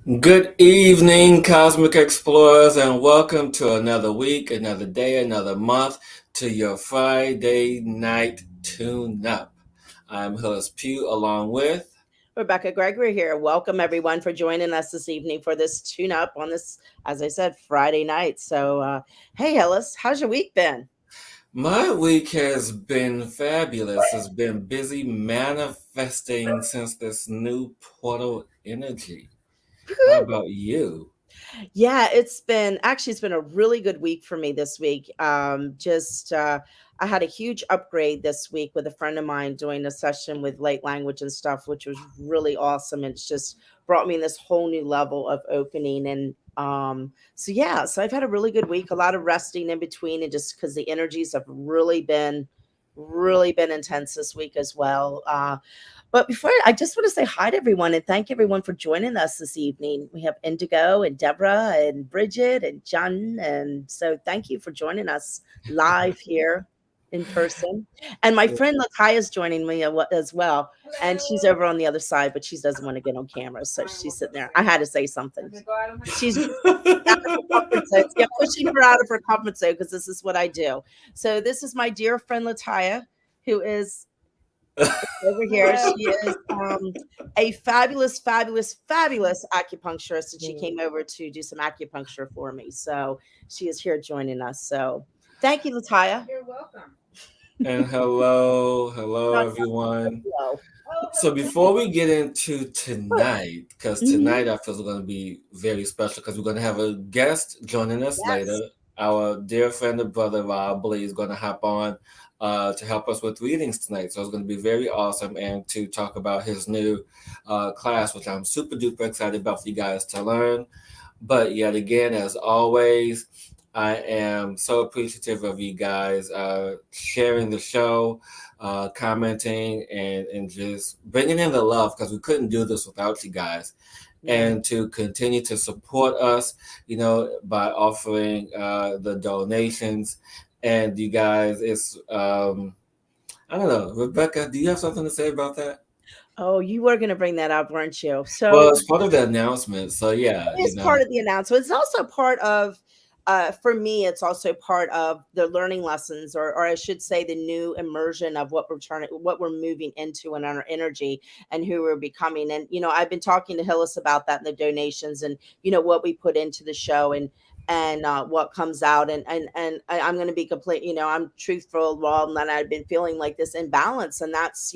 Good evening, Cosmic Explorers, and welcome to another week, another day, another month to your Friday night tune up. I'm Hillis Pugh along with. Rebecka, Gregory here. Welcome everyone for joining us this evening for this tune up on this, as I said, Friday night. Hey Hillis, how's your week been? My week has been fabulous. It's been busy manifesting since this new portal energy. How about you? Yeah, it's been a really good week for me this week. Just I had a huge upgrade this week with a friend of mine doing a session with light language and stuff, which was really awesome. And it's just brought me in this whole new level of opening. So I've had a really good week, a lot of resting in between, and just because the energies have really been intense this week as well. But before I just want to say hi to everyone and thank everyone for joining us this evening. We have Indigo and Deborah and Bridget and John. And so thank you for joining us live here in person. And my friend Lakai is joining me as well. And she's over on the other side, but she doesn't want to get on camera. So she's sitting there. I had to say something. She's out of her comfort zone. Yeah, pushing her out of her comfort zone because this is what I do. So this is my dear friend Lataya, who is over here. She is a fabulous acupuncturist, and she came over to do some acupuncture for me. So she is here joining us. So thank you, Lataya. You're welcome. And hello Not everyone. hello. So before we get into tonight, because Mhm. tonight I feel is going to be very special because we're going to have a guest joining us Yes. later. Our dear friend and brother Rob Lee is going to hop on to help us with readings tonight. So it's going to be very awesome and to talk about his new class, which I'm super duper excited about for you guys to learn. But yet again, as always, I am so appreciative of you guys sharing the show, commenting, and just bringing in the love because we couldn't do this without you guys. Yeah. And to continue to support us, by offering the donations. And you guys, I don't know, Rebecca, do you have something to say about that? Oh, you were going to bring that up, weren't you? Well, So it's part of the announcement. So, yeah, it is part of the announcement. It's also part of, for me, it's also part of the learning lessons, or I should say, the new immersion of what we're moving into in our energy and who we're becoming. And I've been talking to Hillis about that in the donations, and what we put into the show and what comes out. I'm going to be complete. I'm truthful, raw, and that I've been feeling like this imbalance, and that's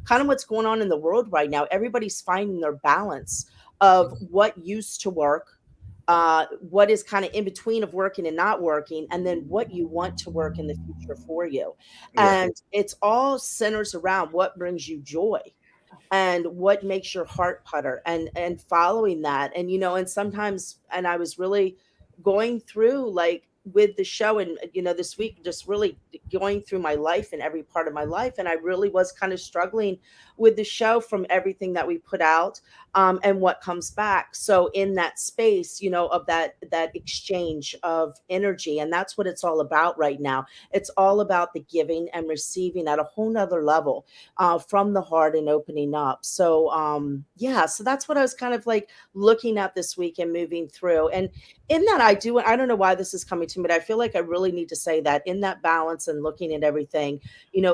kind of what's going on in the world right now. Everybody's finding their balance of what used to work, what is kind of in between of working and not working, and then what you want to work in the future for you. yeah. And it's all centers around what brings you joy and what makes your heart putter, and following that. And and sometimes, and I was really going through, like, with the show, and this week, just really going through my life and every part of my life, and I really was kind of struggling with the show from everything that we put out, and what comes back. So in that space, of that exchange of energy, and that's what it's all about right now. It's all about the giving and receiving at a whole nother level, from the heart and opening up. Yeah, so that's what I was kind of like looking at this week and moving through. And in that, I don't know why this is coming to me, but I feel like I really need to say that in that balance and looking at everything,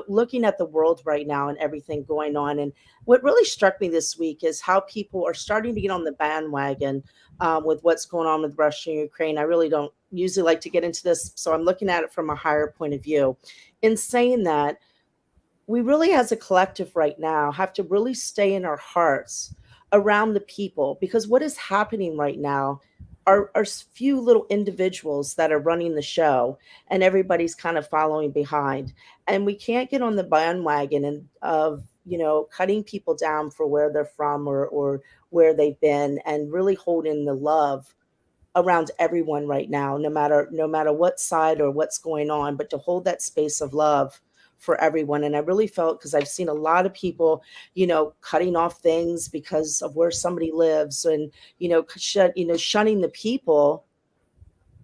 looking at the world right now and everything going on. And what really struck me this week is how people are starting to get on the bandwagon, with what's going on with Russia and Ukraine. I really don't usually like to get into this, so I'm looking at it from a higher point of view. In saying that, we really, as a collective right now, have to really stay in our hearts around the people, because what is happening right now are few little individuals that are running the show, and everybody's kind of following behind. And we can't get on the bandwagon and of cutting people down for where they're from, or where they've been, and really holding the love around everyone right now, no matter what side or what's going on, but to hold that space of love for everyone. And I really felt, because I've seen a lot of people, cutting off things because of where somebody lives, and shunning the people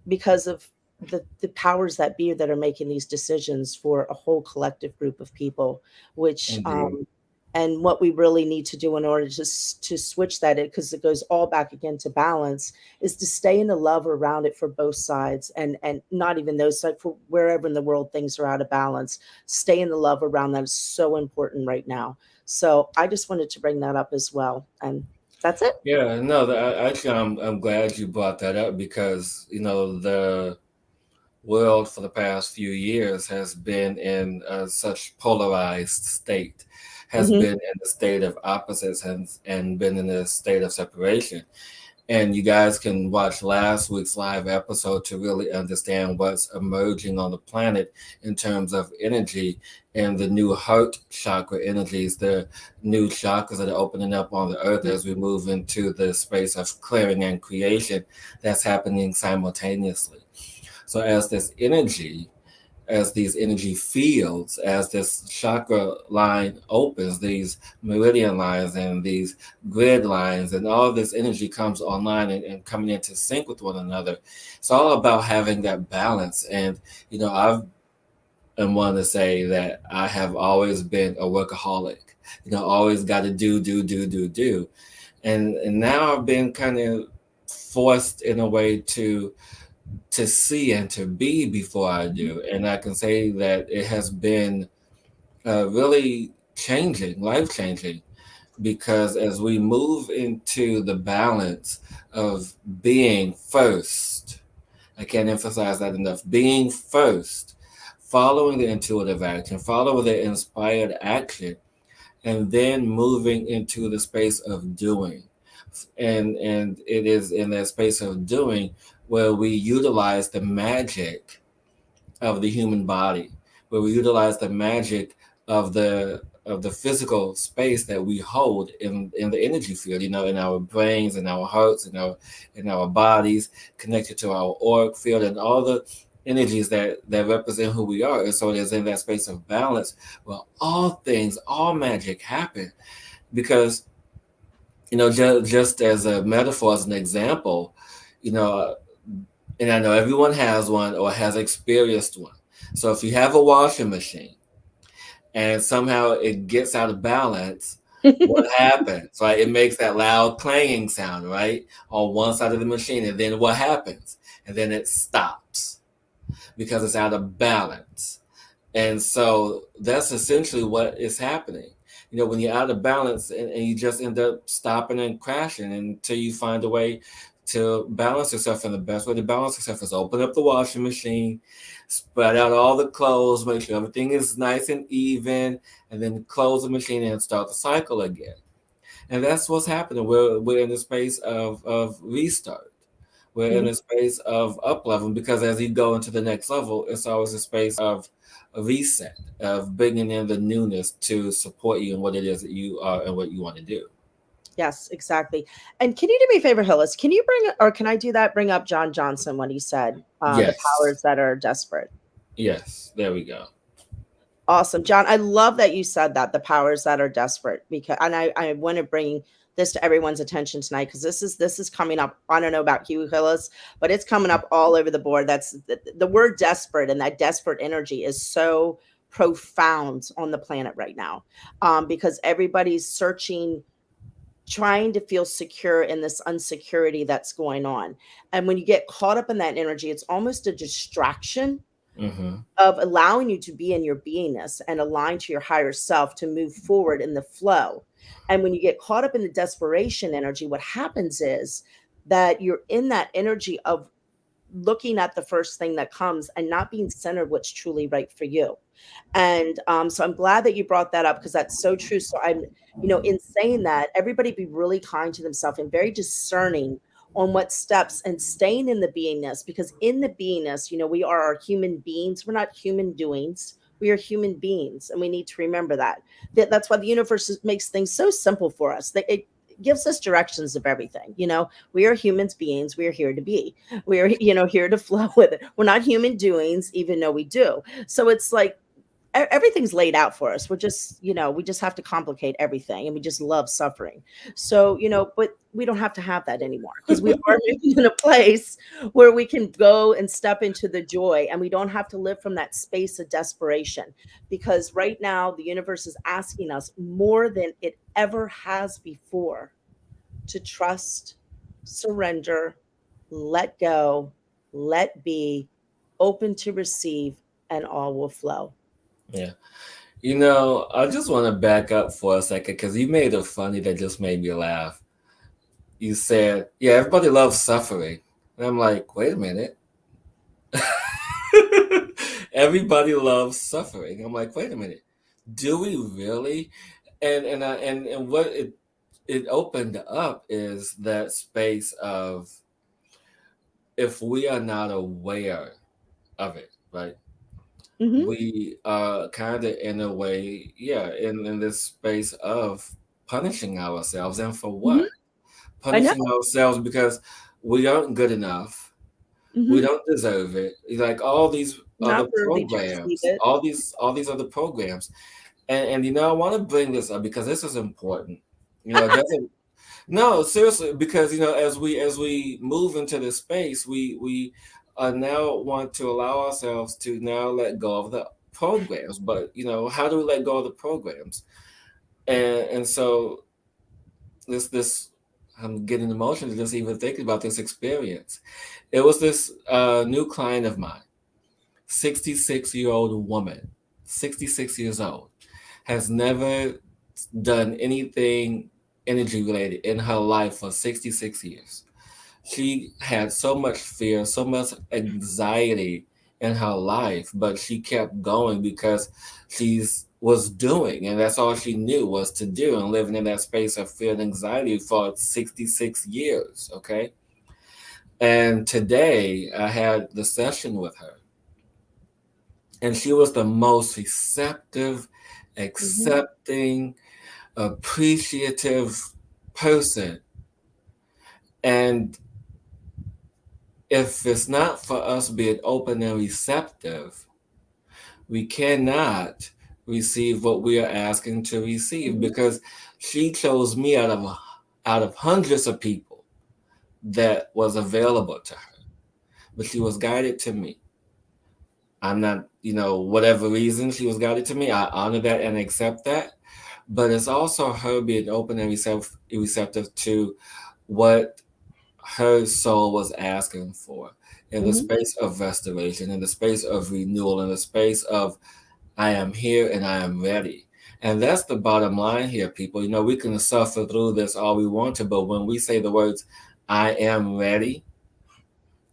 because of the powers that be that are making these decisions for a whole collective group of people, which Indeed. And what we really need to do in order to switch that, because it goes all back again to balance, is to stay in the love around it for both sides, and not even those sides, for wherever in the world things are out of balance. Stay in the love around that is so important right now. So I just wanted to bring that up as well, and that's it. Yeah, no, actually, I'm glad you brought that up because the world for the past few years has been in such polarized state, has Hmm. been in the state of opposites and been in a state of separation. And you guys can watch last week's live episode to really understand what's emerging on the planet in terms of energy and the new heart chakra energies, the new chakras that are opening up on the earth as we move into the space of clearing and creation that's happening simultaneously. So as these energy fields, as this chakra line opens, these meridian lines and these grid lines, and all of this energy comes online and coming into sync with one another. It's all about having that balance. And, I've am one to say that I have always been a workaholic, always got to do. And now I've been kind of forced in a way to see and to be before I do. And I can say that it has been really changing, life changing, because as we move into the balance of being first, I can't emphasize that enough, being first, following the intuitive action, following the inspired action, and then moving into the space of doing. And it is in that space of doing where we utilize the magic of the human body, where we utilize the magic of the physical space that we hold in the energy field, in our brains, in our hearts, in our bodies, connected to our auric field and all the energies that represent who we are. And so it is in that space of balance where all things, all magic happen. Because just as a metaphor, as an example, you know, and I know everyone has one or has experienced one. So if you have a washing machine and somehow it gets out of balance, what happens? Right? It makes that loud clanging sound, right? On one side of the machine. And then what happens? And then it stops because it's out of balance. And so that's essentially what is happening. When you're out of balance and you just end up stopping and crashing until you find a way to balance yourself. And the best way to balance yourself is open up the washing machine, spread out all the clothes, make sure everything is nice and even, and then close the machine and start the cycle again. And that's what's happening. We're in the space of restart. We're in a space of up leveling because as you go into the next level, it's always a space of a reset, of bringing in the newness to support you in what it is that you are and what you want to do. Yes, exactly. And can you do me a favor, Hillis? Can you bring, or can I do that? Bring up John Johnson when he said the Yes. powers that are desperate. Yes. There we go. Awesome, John. I love that you said that, the powers that are desperate, because, and I want to bring this to everyone's attention tonight, because this is coming up. I don't know about you, Hillis, but it's coming up all over the board. That's the word desperate, and that desperate energy is so profound on the planet right now, because everybody's searching, trying to feel secure in this unsecurity that's going on. And when you get caught up in that energy, it's almost a distraction Mm-hmm. of allowing you to be in your beingness and align to your higher self to move forward in the flow. And when you get caught up in the desperation energy, what happens is that you're in that energy of looking at the first thing that comes and not being centered what's truly right for you. And so I'm glad that you brought that up, because that's so true. So I'm, in saying that, everybody be really kind to themselves and very discerning on what steps, and staying in the beingness, because in the beingness, we are our human beings. We're not human doings. We are human beings, and we need to remember that. That's why the universe makes things so simple for us. That it gives us directions of everything. We are humans beings. We are here to be. We are, here to flow with it. We're not human doings, even though we do. So it's like, everything's laid out for us. We're just, we just have to complicate everything, and we just love suffering. So, but we don't have to have that anymore, because we are moving in a place where we can go and step into the joy, and we don't have to live from that space of desperation. Because right now the universe is asking us more than it ever has before to trust, surrender, let go, let be, open to receive, and all will flow. Yeah. I just want to back up for a second because you made a funny that just made me laugh. You said, yeah, everybody loves suffering. And I'm like, wait a minute. Everybody loves suffering. I'm like, wait a minute. Do we really? And what it opened up is that space of, if we are not aware of it, right? Mm-hmm. We are kind of in a way, yeah, in this space of punishing ourselves. And for Mm-hmm. what? I know. Punishing ourselves because we aren't good enough. We Mm-hmm. don't deserve it. Like all these other Not worthy to receive programs, it. all these other programs. And I want to bring this up because this is important. It doesn't. No, seriously, because as we move into this space, we now want to allow ourselves to now let go of the programs. But how do we let go of the programs? And so this I'm getting emotional just even thinking about this experience. It was this new client of mine, 66-year-old woman, 66 years old, has never done anything energy related in her life for 66 years. She had so much fear, so much anxiety in her life, but she kept going because she's was doing, and that's all she knew was to do, and living in that space of fear and anxiety for 66 years. Okay. And today I had the session with her, and she was the most receptive, Mm-hmm. accepting, appreciative person. And if it's not for us being open and receptive, we cannot receive what we are asking to receive, Mm-hmm. because she chose me out of hundreds of people that was available to her, but she was guided to me. I'm not, whatever reason she was guided to me, I honor that and accept that. But it's also her being open and receptive to what her soul was asking for, in the Mm-hmm. space of restoration, in the space of renewal, in the space of, I am here and I am ready. And that's the bottom line here, people. We can suffer through this all we want to, but when we say the words, I am ready,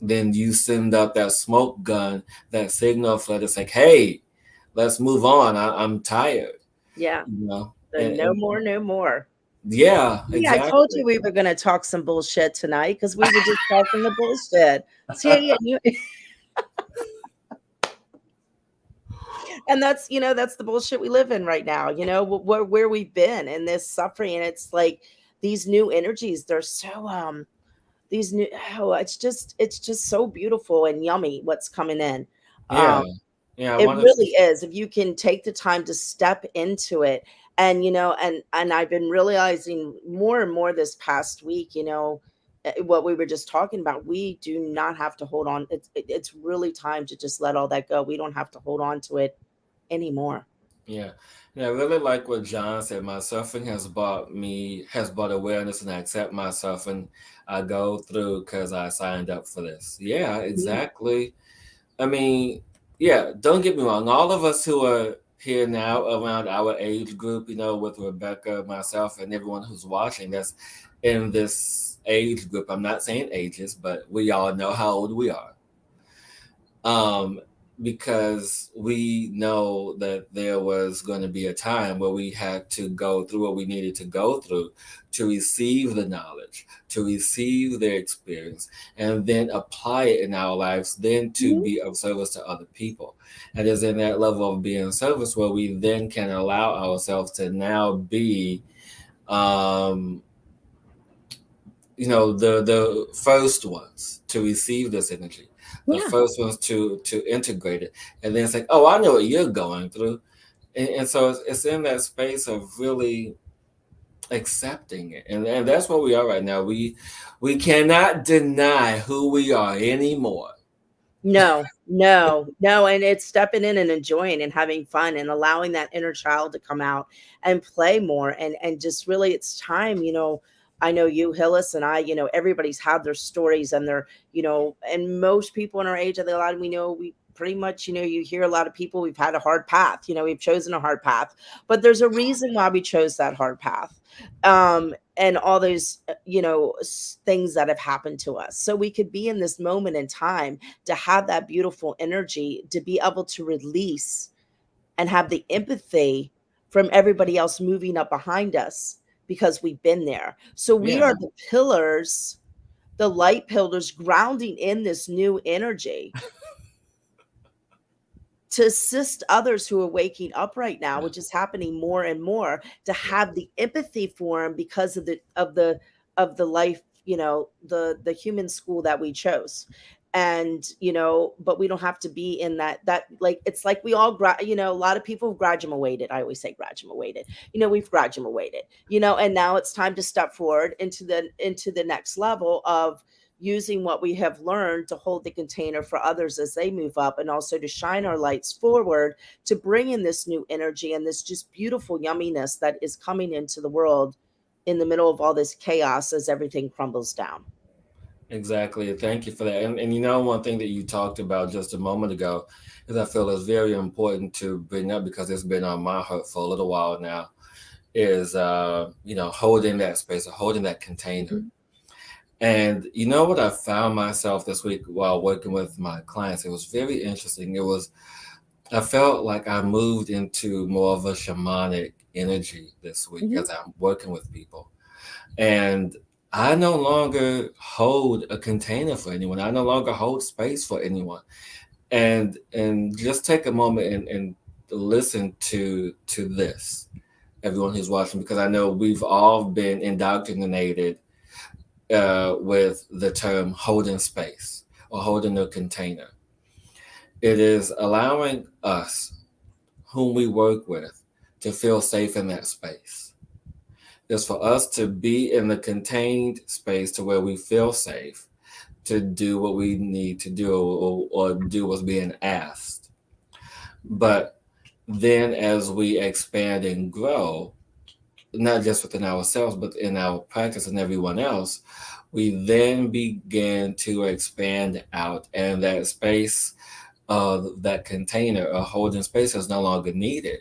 then you send up that smoke gun, that signal for us, like, hey, let's move on. I'm tired, Yeah. you know? The And, no and more, no more. yeah, Yeah, I told exactly. you we were gonna talk some bullshit tonight, because we were just talking the bullshit. See, and and that's the bullshit we live in right now. Where we've been in this suffering, and it's like these new energies. They're so these new. Oh, it's just so beautiful and yummy what's coming in. Um, Yeah. Yeah, I It want to. really is. If you can take the time to step into it, and and I've been realizing more and more this past week, what we were just talking about, we do not have to hold on. It's really time to just let all that go. We don't have to hold on to it anymore. Yeah. Yeah, I really like what John said. My suffering has brought awareness, and I accept my suffering. I go through because I signed up for this. Yeah, Mhm. exactly. I mean, yeah, don't get me wrong. All of us who are here now around our age group, with Rebecka, myself, and everyone who's watching that's in this age group. I'm not saying ages, but we all know how old we are. um, because we know that there was going to be a time where we had to go through what we needed to go through to receive the knowledge, to receive their experience, and then apply it in our lives, then to Mhm. be of service to other people. And it's in that level of being of service where we then can allow ourselves to now be um, the first ones to receive this energy, the Yeah. first ones to integrate it. And then it's like, oh, I know what you're going through. And so it's in that space of really accepting it, and that's where we are right now. We cannot deny who we are anymore. No, no, no, and it's stepping in and enjoying and having fun and allowing that inner child to come out and play more and just really it's time, I know you, Hillis, and I, everybody's had their stories and their, and most people in our age, I think a lot of we know we pretty much, you hear a lot of people, we've had a hard path, we've chosen a hard path, but there's a reason why we chose that hard path. And all those, things that have happened to us. So we could be in this moment in time to have that beautiful energy, to be able to release and have the empathy from everybody else moving up behind us because we've been there. So we Yeah, are the pillars, the light pillars grounding in this new energy to assist others who are waking up right now, yeah, which is happening more and more, to have the empathy for them because of the life, the human school that we chose. And but we don't have to be in that like it's like we all a lot of people have graduated. I always say graduated. We've graduated, and now it's time to step forward into the next level of using what we have learned to hold the container for others as they move up, and also to shine our lights forward to bring in this new energy and this just beautiful yumminess that is coming into the world in the middle of all this chaos as everything crumbles down. exactly. Thank you for that. And one thing that you talked about just a moment ago is I feel is very important to bring up because it's been on my heart for a little while now. Is holding that space or holding that container. Mhm. And you know what I found myself this week while working with my clients? It was very interesting. I felt like I moved into more of a shamanic energy this week Mhm. as I'm working with people. And I no longer hold a container for anyone. I no longer hold space for anyone. And just take a moment and listen to this, everyone who's watching, because I know we've all been indoctrinated with the term holding space or holding a container. It is allowing us, whom we work with, to feel safe in that space. It's for us to be in the contained space to where we feel safe to do what we need to do or do what's being asked. But then as we expand and grow, not just within ourselves, but in our practice and everyone else, we then begin to expand out, and that space of that container or holding space is no longer needed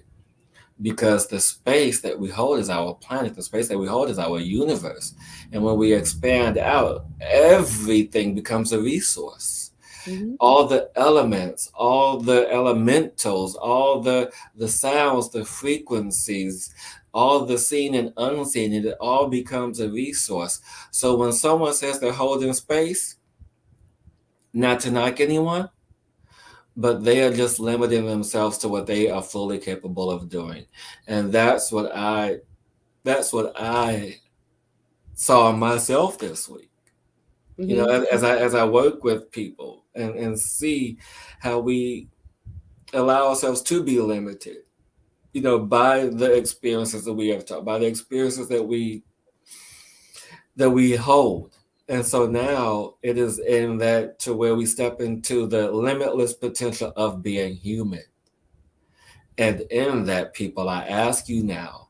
because the space that we hold is our planet, the space that we hold is our universe. And when we expand out, everything becomes a resource. Mhm. All the elements, all the elementals, all the sounds, the frequencies, all the seen and unseen, it all becomes a resource. So when someone says they're holding space, not to knock anyone, but they are just limiting themselves to what they are fully capable of doing. And that's what I saw myself this week. Mhm. As I work with people and see how we allow ourselves to be limited, by the experiences that we have taught, by the experiences that we hold. And so now it is in that to where we step into the limitless potential of being human. And in that, people, I ask you now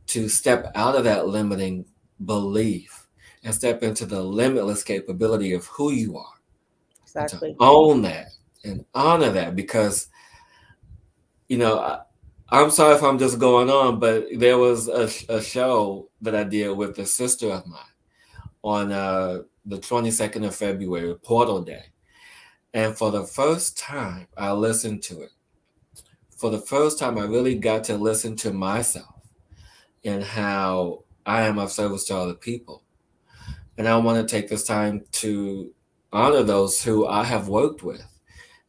to step out of that limiting belief and step into the limitless capability of who you are and to Exactly. own that and honor that because, I'm sorry if I'm just going on, but there was a show that I did with a sister of mine on the 22nd of February, Portal Day. And for the first time, I listened to it. For the first time, I really got to listen to myself and how I am of service to other people. And I want to take this time to honor those who I have worked with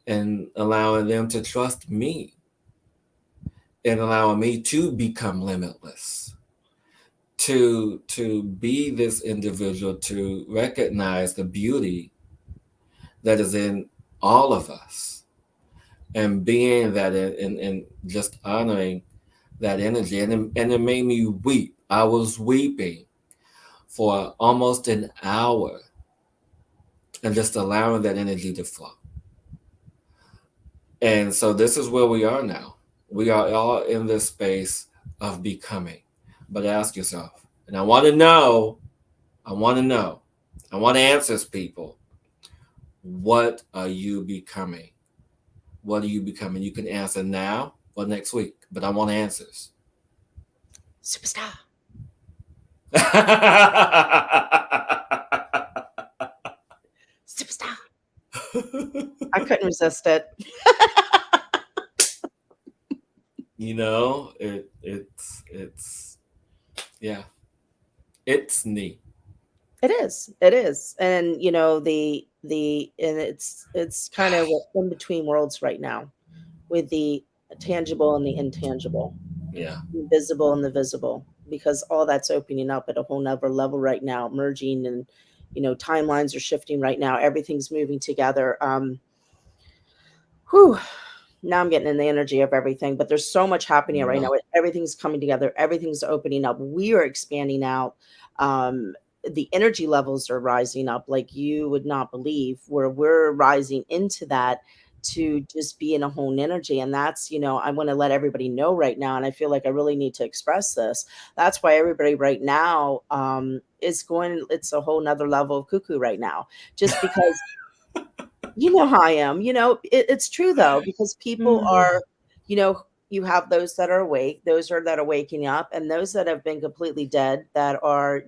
and allowing them to trust me and allowing me to become limitless, to be this individual, to recognize the beauty that is in all of us and being that and just honoring that energy. And it made me weep. I was weeping for almost an hour and just allowing that energy to flow. And so this is where we are now. We are all in this space of becoming. But ask yourself, and I want to know, I want to know, I want answers, people. What are you becoming? What are you becoming? You can answer now or next week, but I want answers. Superstar. Superstar. I couldn't resist it. It's yeah, it's neat. It is. It is. And and it's kind of in between worlds right now with the tangible and the intangible, Yeah, the visible and the visible, because all that's opening up at a whole nother level right now, merging, and timelines are shifting right now. Everything's moving together. Whew, now I'm getting in the energy of everything, but there's so much happening right now. yeah, Everything's coming together. Everything's opening up. We are expanding out. Um, the energy levels are rising up like you would not believe, where we're rising into that to just be in a whole energy. And that's, I want to let everybody know right now. And I feel like I really need to express this. That's why everybody right now is going, it's a whole nother level of cuckoo right now, just because you know how I am. It's true though, because people are, you have those that are awake, those are that are waking up, and those that have been completely dead that are,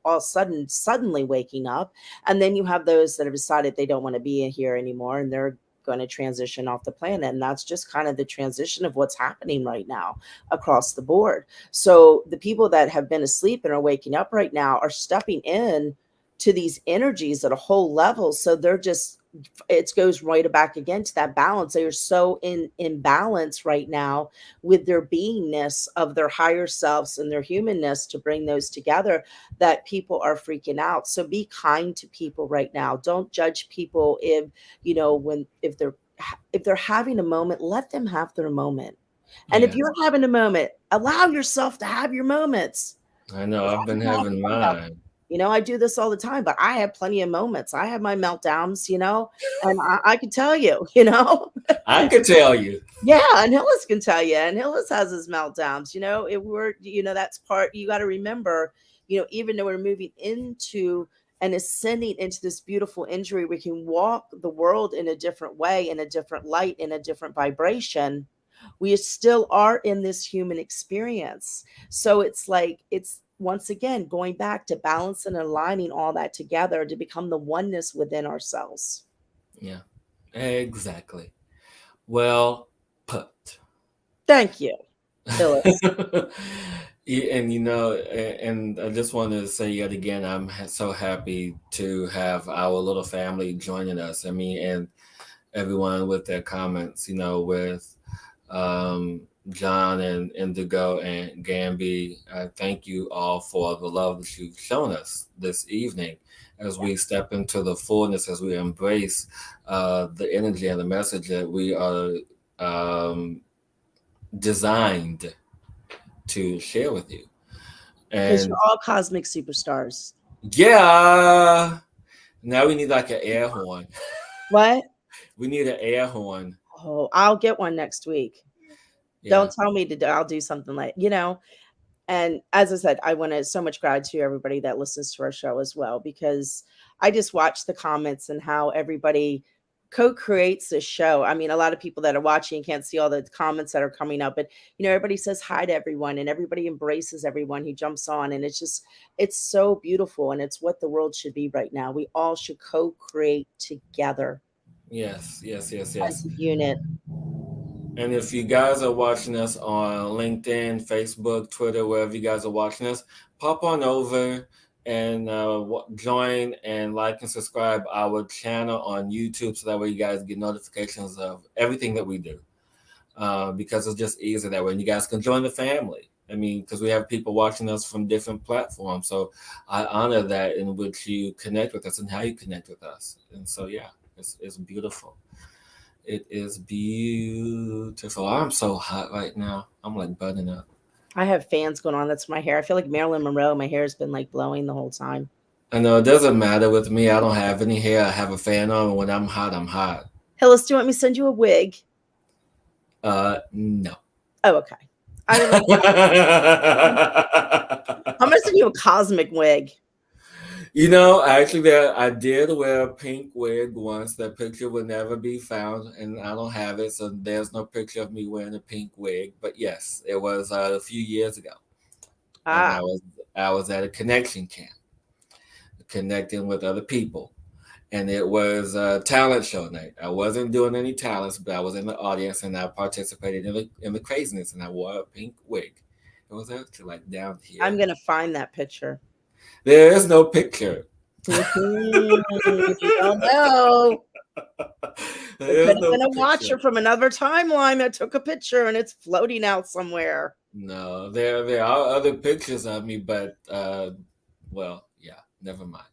all suddenly waking up. And then you have those that have decided they don't want to be here anymore and they're going to transition off the planet. And that's just kind of the transition of what's happening right now across the board. So the people that have been asleep and are waking up right now are stepping in to these energies at a whole level. So they're just, it goes right back again to that balance. They are so in balance right now with their beingness of their higher selves and their humanness to bring those together, that people are freaking out. So be kind to people right now. Don't judge people if they're having a moment, let them have their moment. And if yeah. you're having a moment, allow yourself to have your moments. I know. 'Cause I've been I'm having having one now. mine. I do this all the time, but I have plenty of moments. I have my meltdowns, and I can tell you, I could tell you. yeah, and Hillis can tell you, and Hillis has his meltdowns. That's part you got to remember. Even though we're moving into and ascending into this beautiful injury, we can walk the world in a different way, in a different light, in a different vibration. We still are in this human experience. So it's like, it's once again going back to balance and aligning all that together to become the oneness within ourselves. Yeah, exactly. Well put. Thank you, Hillis. And and I just wanted to say yet again, I'm so happy to have our little family joining us. I mean, and everyone with their comments, with um, John and Indigo and Gamby. I thank you all for the love that you've shown us this evening as we step into the fullness, as we embrace the energy and the message that we are um, designed to share with you. Because And you're all cosmic superstars. yeah, now we need like an air horn. What? We need an air horn. Oh, I'll get one next week. Yeah. Don't tell me to do, I'll do something like. And as I said, I want to so much gratitude to everybody that listens to our show as well, because I just watch the comments and how everybody co-creates this show. I mean, a lot of people that are watching can't see all the comments that are coming up, but everybody says hi to everyone and everybody embraces everyone who jumps on. And it's so beautiful. And it's what the world should be right now. We all should co-create together Yes, yes, yes, as yes. a unit. And if you guys are watching us on LinkedIn, Facebook, Twitter, wherever you guys are watching us, pop on over and join and like and subscribe our channel on YouTube so that way you guys get notifications of everything that we do. Because it's just easier that way. And you guys can join the family. I mean, because we have people watching us from different platforms. So I honor that in which you connect with us and how you connect with us. And so, yeah, it's beautiful. It is beautiful. I'm so hot right now. I'm like burning up. I have fans going on. That's my hair. I feel like Marilyn Monroe. My hair has been like blowing the whole time. I know it doesn't matter with me. I don't have any hair. I have a fan on. When I'm hot, I'm hot. Hillis, do you want me to send you a wig? No. Oh, okay. I'm gonna send you a cosmic wig. You know, actually, I did wear a pink wig once. That picture will never be found, and I don't have it, so there's no picture of me wearing a pink wig. But yes, it was a few years ago, and I was at a connection camp, connecting with other people, and it was a talent show night. I wasn't doing any talents, but I was in the audience, and I participated in the craziness, and I wore a pink wig. It was actually like down here. I'm gonna find that picture. There is no picture. You don't know. There could have been a watcher from another timeline that took a picture and it's floating out somewhere. No, there are other pictures of me, but well, yeah, never mind.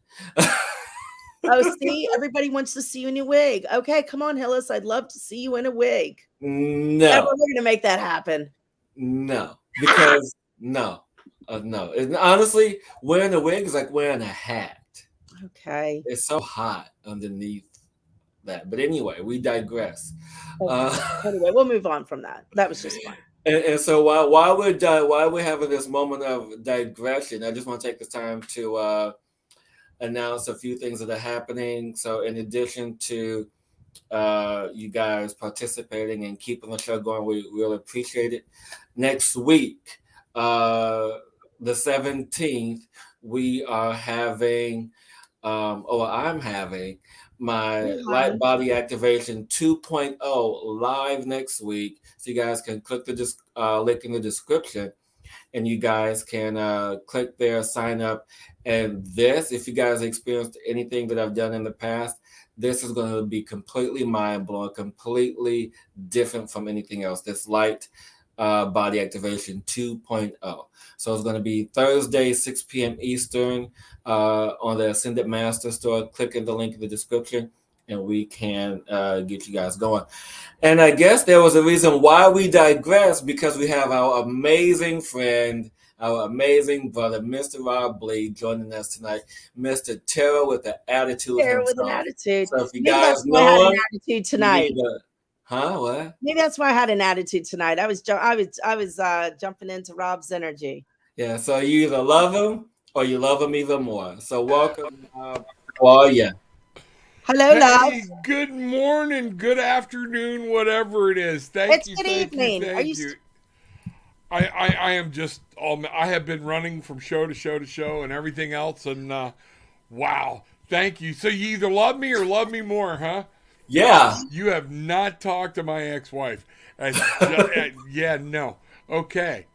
Oh, see, everybody wants to see you in a wig. Okay, come on, Hillis. I'd love to see you in a wig. No, we're gonna make that happen. No, because no. No, honestly, wearing a wig is like wearing a hat. Okay. It's so hot underneath that. But anyway, we digress. Anyway, we'll move on from that. That was just fun. And so while we're having this moment of digression, I just want to take this time to announce a few things that are happening. So in addition to you guys participating and keeping the show going, we really appreciate it. Next week, the 17th, we are having, I'm having my Light Body Activation 2.0 live next week. So you guys can click the link in the description, and you guys can click there, sign up. And this, if you guys experienced anything that I've done in the past, this is going to be completely mind-blowing, completely different from anything else. This Light Body Activation 2.0. So it's going to be Thursday, 6 p.m. Eastern on the Ascended Master Store. Click in the link in the description and we can get you guys going. And I guess there was a reason why we digress, because we have our amazing friend, our amazing brother, Mr. Rob Bleed, joining us tonight. Mr. Terror with the attitude. Terror with an attitude. So if you guys know him, attitude tonight. Huh? What? Maybe that's why I had an attitude tonight. I was jumping into Rob's energy. Yeah. So you either love him or you love him even more. So welcome. Oh yeah. Hello, love. Good morning, good afternoon, whatever it is. Thank you. Good evening. Thank you. I am just I have been running from show to show to show and everything else, and wow, thank you. So you either love me or love me more, huh? Yeah. You have not talked to my ex-wife. Yeah, no. Okay.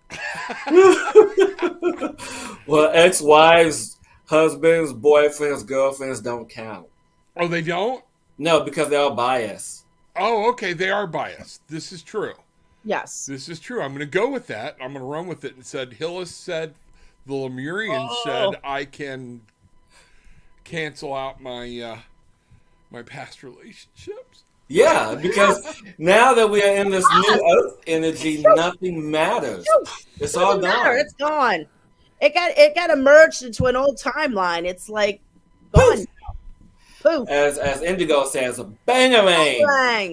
Well, ex-wives, husbands, boyfriends, girlfriends don't count. Oh, they don't? No, because they're all biased. Oh, okay. They are biased. This is true. Yes. This is true. I'm going to go with that. I'm going to run with it. And said, Hillis said, the Lemurian said, I can cancel out my my past relationships. Yeah, because now that we are in this new Earth energy, nothing matters. It's all gone. It's gone. It got merged into an old timeline. It's like gone. Poof. As Indigo says, bangarang.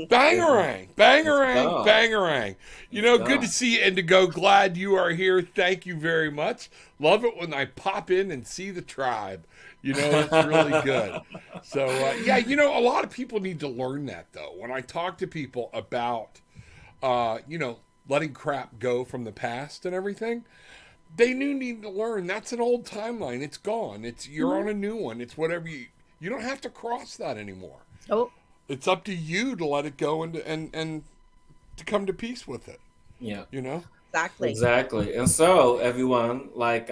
Bangarang. Bangarang. Bangarang. You know, good to see you, Indigo. Glad you are here. Thank you very much. Love it when I pop in and see the tribe. You know, it's really good. So, yeah, you know, a lot of people need to learn that, though. When I talk to people about, you know, letting crap go from the past and everything, they need to learn that's an old timeline. It's gone. You're on a new one. It's whatever you don't have to cross that anymore. Oh, it's up to you to let it go and to come to peace with it. Yeah, you know, exactly. And so, everyone, like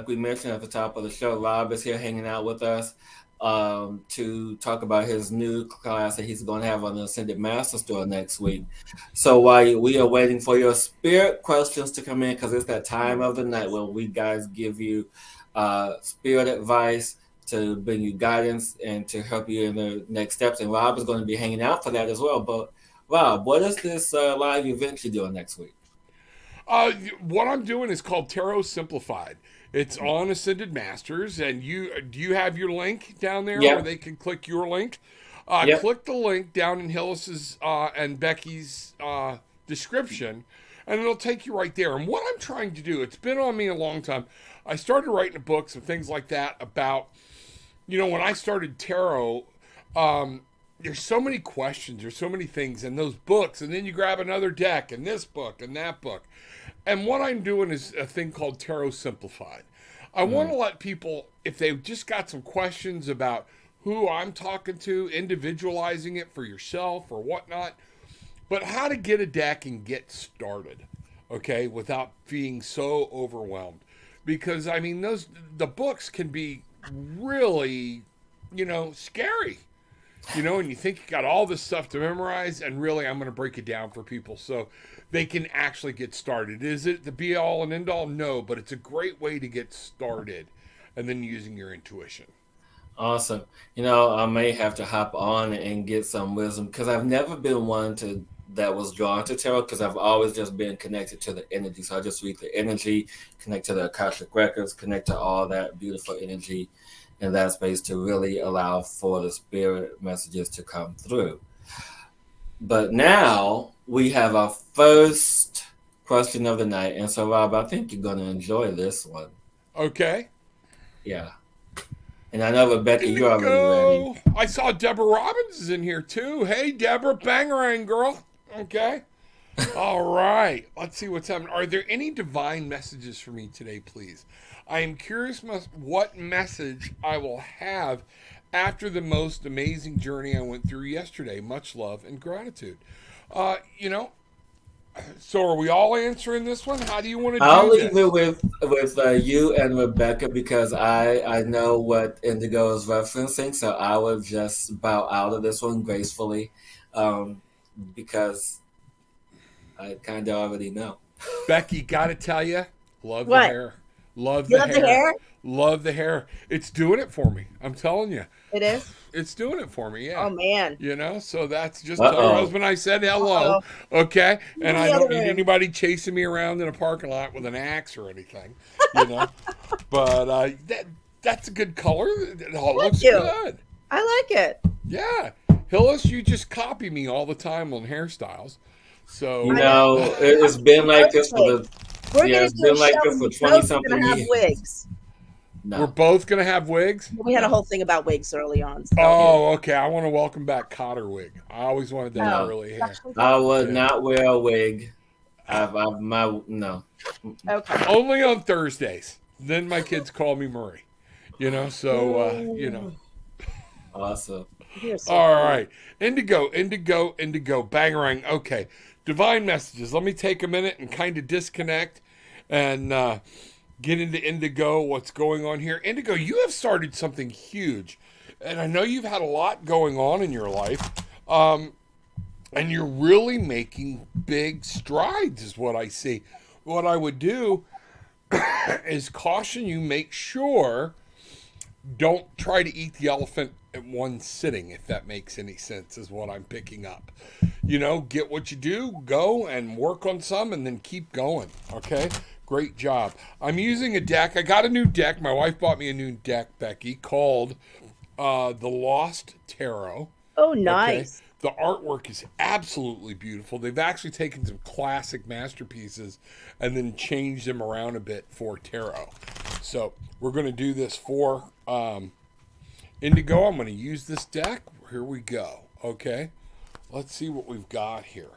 we mentioned at the top of the show, Rob is here hanging out with us to talk about his new class that he's going to have on the Ascended Master Store next week. So while we are waiting for your spirit questions to come in, because it's that time of the night where we guys give you spirit advice to bring you guidance and to help you in the next steps. And Rob is going to be hanging out for that as well. But Rob, what is this live event you're doing next week? What I'm doing is called Tarot Simplified. It's on Ascended Masters, and do you have your link down there where they can click your link? Click the link down in Hillis's and Becky's description, and it'll take you right there. And what I'm trying to do, it's been on me a long time. I started writing books and things like that about, when I started tarot, there's so many questions, there's so many things in those books, and then you grab another deck and this book and that book. And what I'm doing is a thing called Tarot Simplified. I want to let people, if they've just got some questions about who I'm talking to, individualizing it for yourself or whatnot, but how to get a deck and get started, okay, without being so overwhelmed. Because, the books can be really, scary. And you think you got all this stuff to memorize, and really I'm going to break it down for people so they can actually get started. Is it the be all and end all? No, but it's a great way to get started, and then using your intuition. Awesome. I may have to hop on and get some wisdom, because I've never been one that was drawn to tarot, because I've always just been connected to the energy. So I just read the energy, connect to the Akashic records, connect to all that beautiful energy in that space to really allow for the spirit messages to come through. But now we have our first question of the night. And so, Rob, I think you're going to enjoy this one. Okay. Yeah. And I know, Rebecka, you're already ready. I saw Deborah Robbins is in here, too. Hey, Deborah, bangarang, girl. Okay. All right. Let's see what's happening. Are there any divine messages for me today, please? I am curious what message I will have after the most amazing journey I went through yesterday. Much love and gratitude. So are we all answering this one? How do you want to do this? I'll leave it with you and Rebecka, because I know what Indigo is referencing, so I will just bow out of this one gracefully, because I kind of already know. Becky, gotta tell you, love What? the hair. Love You the love hair. the hair? Love the hair. It's doing it for me. I'm telling you. It is? It's doing it for me, yeah. Oh, man. So that's just tell your husband I said hello, okay? And I don't need anybody chasing me around in a parking lot with an axe or anything, But that's a good color. It all looks good. I like it. Yeah. Hillis, you just copy me all the time on hairstyles. So it's been like this for the... It's been like this for 20-something years. Have wigs. No. We're both going to have wigs? We had a whole thing about wigs early on. So. Oh, okay. I want to welcome back Cotter wig. I always wanted that early hair. I would not wear a wig. No. Okay. Only on Thursdays. Then my kids call me Murray. Awesome. All right. Indigo. Bangarang. Okay. Divine messages. Let me take a minute and kind of disconnect and get into Indigo, what's going on here. Indigo, you have started something huge. And I know you've had a lot going on in your life. And you're really making big strides is what I see. What I would do is caution you, make sure don't try to eat the elephant at one sitting, if that makes any sense, is what I'm picking up. Get what you do, go and work on some, and then keep going, okay? Great job. I'm using a deck. I got a new deck. My wife bought me a new deck, Becky, called The Lost Tarot. Oh, nice. Okay? The artwork is absolutely beautiful. They've actually taken some classic masterpieces and then changed them around a bit for tarot. So we're going to do this for Indigo. I'm going to use this deck. Here we go. Okay. Let's see what we've got here.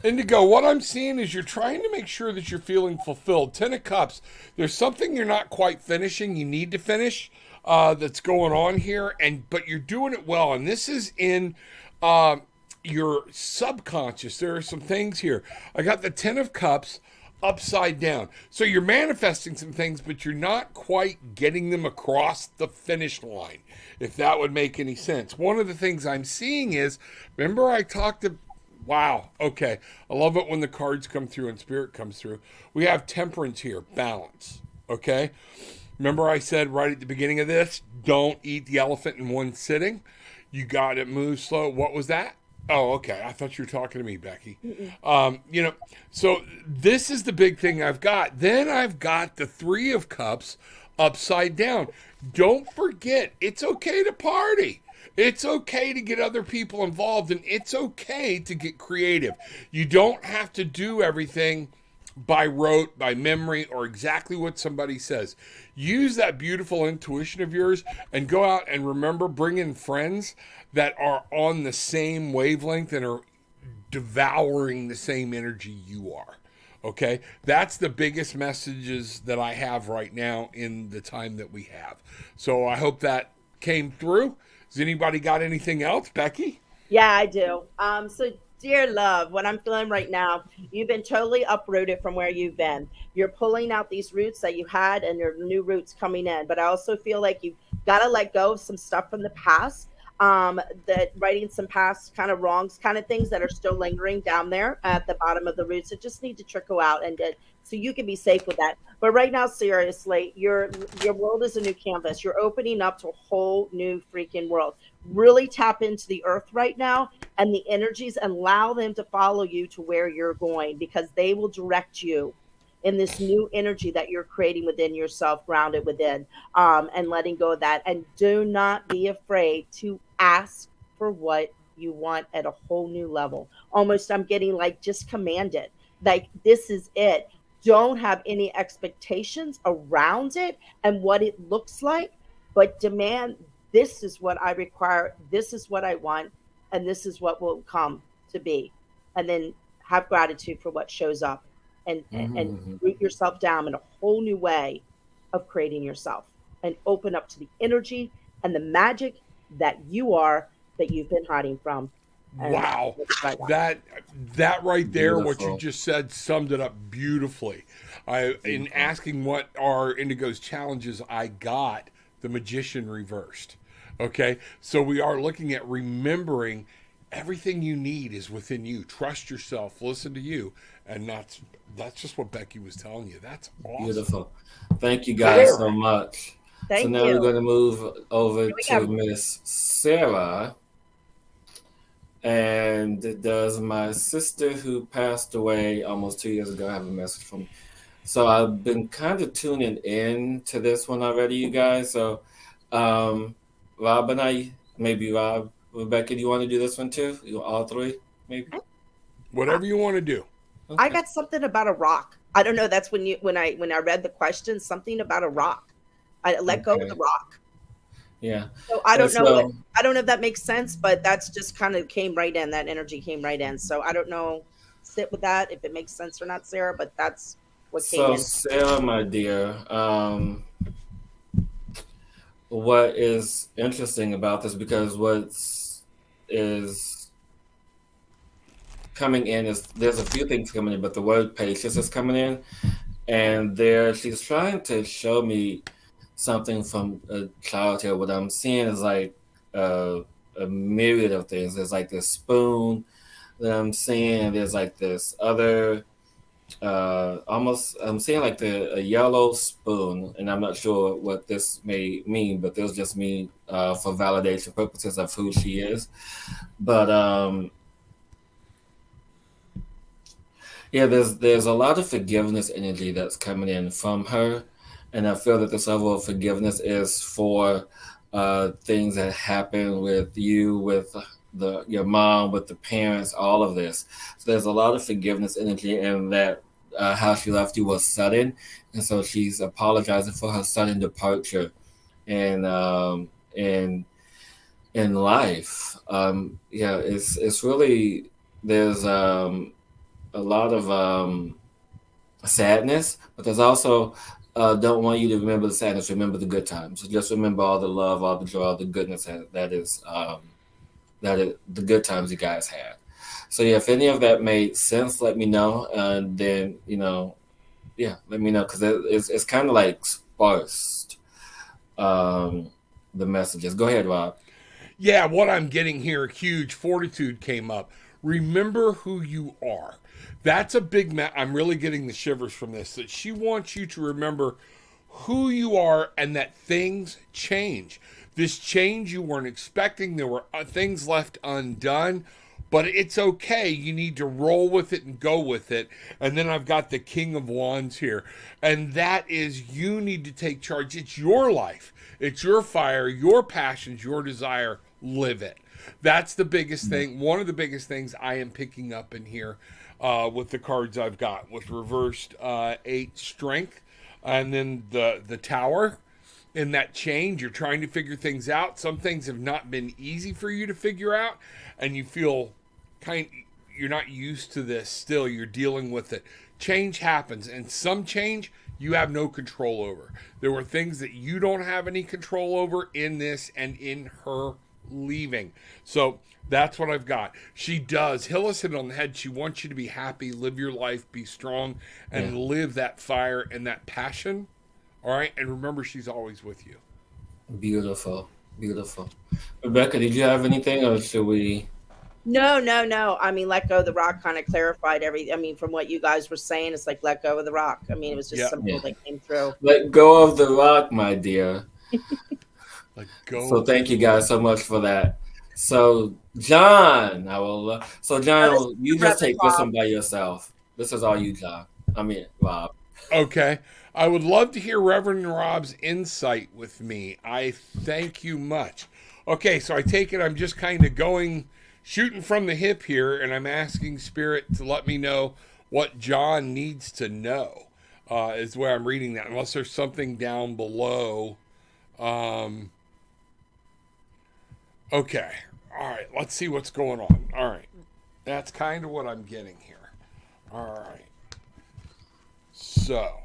Indigo, what I'm seeing is you're trying to make sure that you're feeling fulfilled. 10 of Cups. There's something you're not quite finishing. You need to finish that's going on here, but you're doing it well. And this is in your subconscious. There are some things here. I got the 10 of Cups upside down. So you're manifesting some things, but you're not quite getting them across the finish line, if that would make any sense. One of the things I'm seeing is, remember I talked Wow. Okay. I love it when the cards come through and spirit comes through. We have temperance here, balance. Okay. Remember, I said right at the beginning of this, don't eat the elephant in one sitting. You got to move slow. What was that? Oh, okay. I thought you were talking to me, Becky. So this is the big thing I've got. Then I've got the Three of Cups upside down. Don't forget, it's okay to party. It's okay to get other people involved, and it's okay to get creative. You don't have to do everything by rote, by memory, or exactly what somebody says. Use that beautiful intuition of yours and go out and remember, bring in friends that are on the same wavelength and are devouring the same energy you are. Okay? That's the biggest messages that I have right now in the time that we have. So I hope that came through. Has anybody got anything else, Becky? Yeah, I do. So dear love, what I'm feeling right now, you've been totally uprooted from where you've been. You're pulling out these roots that you had and your new roots coming in. But I also feel like you've got to let go of some stuff from the past, that writing some past kind of wrongs, kind of things that are still lingering down there at the bottom of the roots that just need to trickle out and so you can be safe with that. But right now, seriously, your world is a new canvas. You're opening up to a whole new freaking world. Really tap into the earth right now and the energies and allow them to follow you to where you're going, because they will direct you in this new energy that you're creating within yourself, grounded within, and letting go of that. And do not be afraid to ask for what you want at a whole new level. Almost, I'm getting like just command it. Like, this is it. Don't have any expectations around it and what it looks like, but demand, this is what I require, this is what I want, and this is what will come to be. And then have gratitude for what shows up, and root yourself down in a whole new way of creating yourself, and open up to the energy and the magic that you are, that you've been hiding from. And wow. That right there, Beautiful. what you just said, summed it up beautifully. In asking what are Indigo's challenges, I got the Magician reversed. Okay, so we are looking at remembering everything you need is within you. Trust yourself, listen to you, and that's just what Becky was telling you. That's awesome. Beautiful. Thank you guys so much. Thank so now you. we're going to move over to Miss Sarah. And does my sister, who passed away almost 2 years ago, have a message from me? So I've been kind of tuning in to this one already, you guys. So Rob and Rob, Rebecca, do you want to do this one too? You all three, maybe? Whatever you want to do. Okay. I got something about a rock. I don't know. That's when I read the question, something about a rock. I let go of the rock. Yeah. So I don't know. I don't know if that makes sense, but that's just kind of came right in. That energy came right in. So I don't know. Sit with that if it makes sense or not, Sarah. But that's what came in. So Sarah, my dear, what is interesting about this, because what is coming in is, there's a few things coming in, but the word patience is coming in, and she's trying to show me something from a childhood. What I'm seeing is like a myriad of things. There's like this spoon that I'm seeing. There's like this other, almost, I'm seeing like a yellow spoon, and I'm not sure what this may mean, but this just me for validation purposes of who she is. But yeah, there's a lot of forgiveness energy that's coming in from her. And I feel that this level of forgiveness is for things that happen with you, with your mom, with the parents, all of this. So there's a lot of forgiveness energy, and that how she left you was sudden. And so she's apologizing for her sudden departure in life. Yeah, it's really, there's a lot of sadness, but there's also, don't want you to remember the sadness, remember the good times. So just remember all the love, all the joy, all the goodness that is the good times you guys had. So yeah, if any of that made sense, let me know. And then, let me know, because it's kind of like sparsed, the messages. Go ahead, Rob. Yeah, what I'm getting here, huge fortitude came up. remember who you are. That's a big I'm really getting the shivers from this, that she wants you to remember who you are and that things change. This change you weren't expecting. There were things left undone, but it's okay. You need to roll with it and go with it. And then I've got the King of Wands here. And that is, you need to take charge. It's your life. It's your fire, your passions, your desire. Live it. That's the biggest thing. One of the biggest things I am picking up in here with the cards I've got, with reversed 8 strength, and then the Tower. In that change, you're trying to figure things out. Some things have not been easy for you to figure out, and you feel you're not used to this still. You're dealing with it. Change happens, and some change you have no control over. There were things that you don't have any control over in this and in her leaving. So that's what I've got. She does. Hillis hit it on the head. She wants you to be happy, live your life, be strong, and live that fire and that passion. All right, and remember, she's always with you. Beautiful, beautiful. Rebecka, did you have anything, or should we? No. I mean, let go of the rock kind of clarified everything. I mean, from what you guys were saying, it's like let go of the rock. I mean, it was just simple that came through. Let go of the rock, my dear. Let go. So thank you guys so much for that. So John, John, you just take this one by yourself. This is all you, John. I mean, Rob. Okay. I would love to hear Reverend Rob's insight with me. I thank you much. Okay, so I take it I'm just kind of shooting from the hip here, and I'm asking Spirit to let me know what John needs to know, is where I'm reading that, unless there's something down below. Okay, all right, let's see what's going on. All right, that's kind of what I'm getting here. All right, so...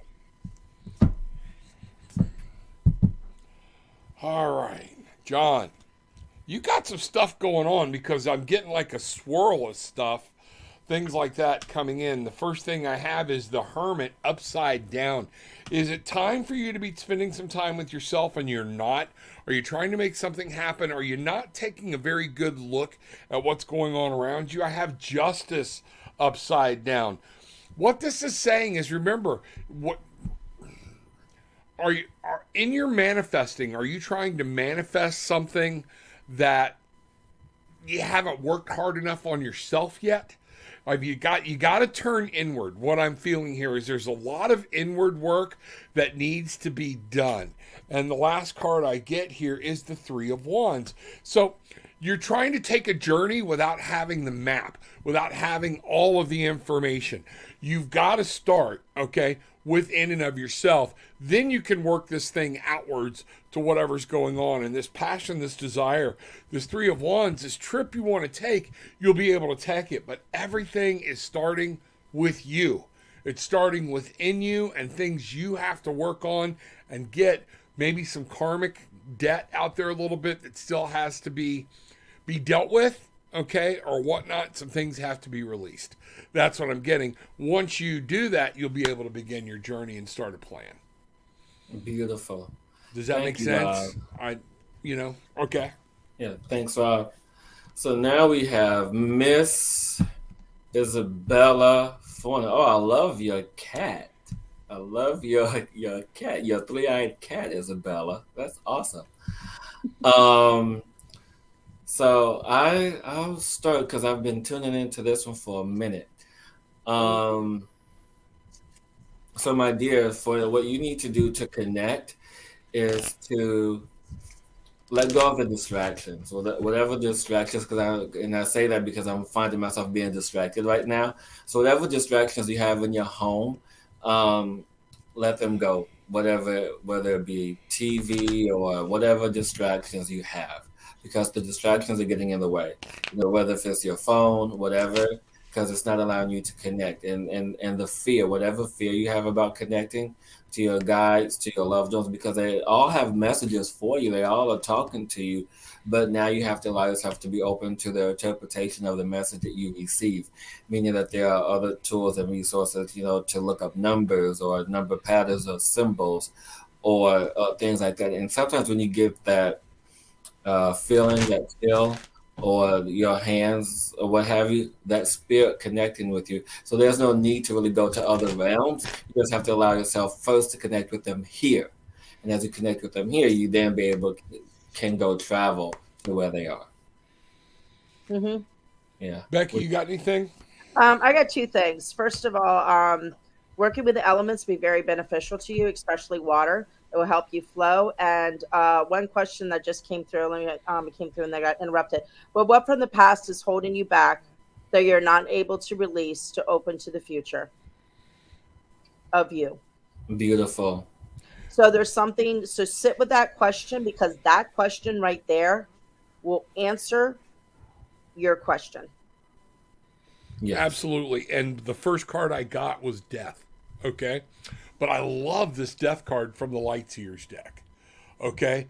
All right, John, you got some stuff going on, because I'm getting like a swirl of stuff, things like that coming in. The first thing I have is the Hermit upside down. Is it time for you to be spending some time with yourself and you're not? Are you trying to make something happen? Are you not taking a very good look at what's going on around you? I have Justice upside down. What this is saying is, remember, are in your manifesting, are you trying to manifest something that you haven't worked hard enough on yourself yet? You got to turn inward. What I'm feeling here is there's a lot of inward work that needs to be done. And the last card I get here is the 3 of Wands. So you're trying to take a journey without having the map, without having all of the information. You've got to start, okay, within and of yourself. Then you can work this thing outwards to whatever's going on. And this passion, this desire, this 3 of Wands, this trip you want to take, you'll be able to take it. But everything is starting with you. It's starting within you, and things you have to work on and get maybe some karmic debt out there a little bit that still has to be dealt with, okay, or whatnot. Some things have to be released. That's what I'm getting. Once you do that, you'll be able to begin your journey and start a plan. Beautiful. Does that make sense? Okay. Yeah, thanks, Rob. So now we have Miss Isabella Fauna. Oh, I love your cat. I love your cat, your 3-eyed cat, Isabella. That's awesome. So I'll start because I've been tuning into this one for a minute. So my dear, for what you need to do to connect is to let go of the distractions, or whatever distractions. I say that because I'm finding myself being distracted right now. So whatever distractions you have in your home, let them go. Whether it be TV or whatever distractions you have, because the distractions are getting in the way. Whether if it's your phone, whatever, because it's not allowing you to connect. And the fear, whatever fear you have about connecting to your guides, to your loved ones, because they all have messages for you. They all are talking to you, but now you have to allow yourself to be open to the interpretation of the message that you receive, meaning that there are other tools and resources, to look up numbers or number patterns or symbols or things like that. And sometimes when you get that feeling, that feel, or your hands or what have you, that spirit connecting with you. So there's no need to really go to other realms. You just have to allow yourself first to connect with them here. And as you connect with them here, you then can go travel to where they are. Mm-hmm. Yeah. Becky, you got anything? I got two things. First of all, working with the elements will be very beneficial to you, especially water. It will help you flow. And one question that just came through, it came through and they got interrupted. But what from the past is holding you back that you're not able to release to open to the future of you? Beautiful. So there's something, so sit with that question, because that question right there will answer your question. Yeah, absolutely. And the first card I got was death. Okay. But I love this death card from the Lightseers deck. Okay.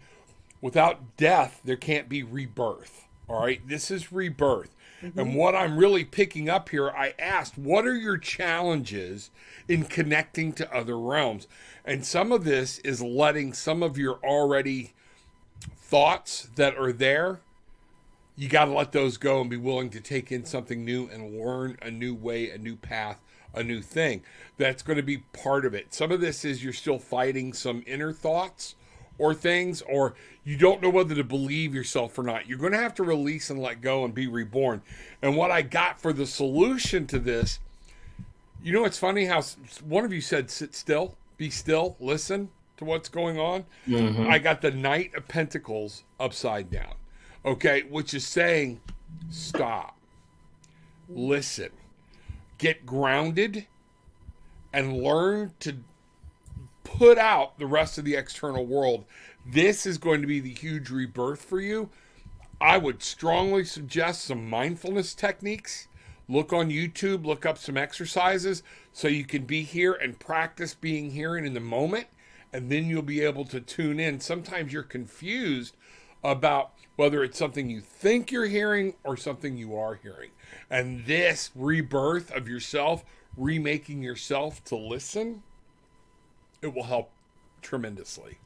Without death, there can't be rebirth. All right. This is rebirth. Mm-hmm. And what I'm really picking up here, I asked, what are your challenges in connecting to other realms? And some of this is letting some of your already thoughts that are there, you got to let those go and be willing to take in something new and learn a new way, a new path, a new thing. That's going to be part of it. Some of this is you're still fighting some inner thoughts or things, or you don't know whether to believe yourself or not. You're going to have to release and let go and be reborn. And what I got for the solution to this, you know, it's funny how one of you said, sit still, be still, listen to what's going on. Mm-hmm. I got the Knight of Pentacles upside down. Okay, which is saying, stop, listen, get grounded, and learn to put out the rest of the external world. This is going to be the huge rebirth for you. I would strongly suggest some mindfulness techniques. Look on YouTube, look up some exercises so you can be here and practice being here and in the moment, and then you'll be able to tune in. Sometimes you're confused about whether it's something you think you're hearing or something you are hearing. And this rebirth of yourself, remaking yourself to listen, it will help tremendously.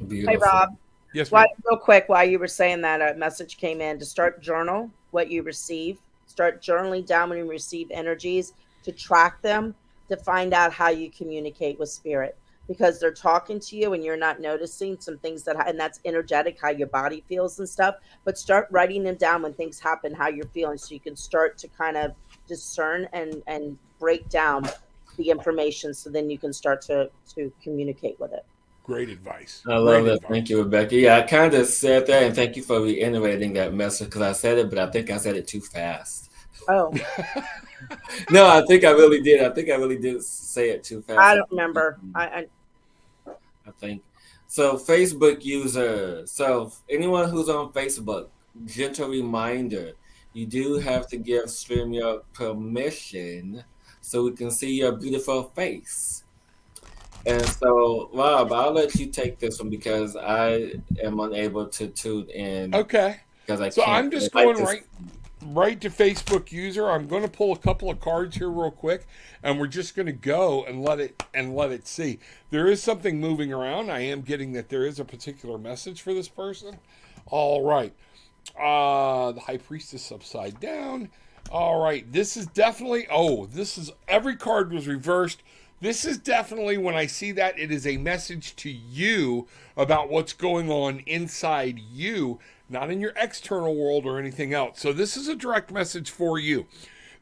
Beautiful. Hey, Rob. Yes, ma'am. Real quick, while you were saying that, a message came in to start journal what you receive. Start journaling down when you receive energies, to track them, to find out how you communicate with spirit. Because they're talking to you and you're not noticing some things and that's energetic, how your body feels and stuff. But start writing them down when things happen, how you're feeling, so you can start to kind of discern and break down the information, so then you can start to communicate with it. Great advice. I love that. Thank you, Rebecca. Yeah, I kind of said that, and thank you for reiterating that message, because I said it, but I think I said it too fast. Oh. No, I think I really did. I think I really did say it too fast. I don't remember. I think so. Facebook user. So anyone who's on Facebook, gentle reminder: you do have to give StreamYard permission so we can see your beautiful face. And so, Rob, I'll let you take this one because I am unable to tune in. Okay. Because I so can't. I'm just going right to Facebook user. I'm going to pull a couple of cards here real quick, and we're just going to go and let it see. There is something moving around. I am getting that there is a particular message for this person. All right. The High Priestess upside down. All right. This is definitely, every card was reversed. This is definitely, when I see that, it is a message to you about what's going on inside you, not in your external world or anything else. So this is a direct message for you.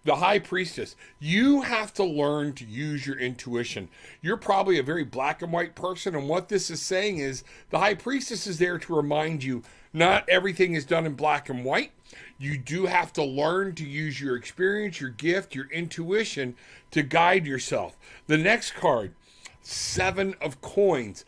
The High Priestess, you have to learn to use your intuition. You're probably a very black and white person, and what this is saying is the High Priestess is there to remind you not everything is done in black and white. You do have to learn to use your experience, your gift, your intuition to guide yourself. The next card, 7 of Coins.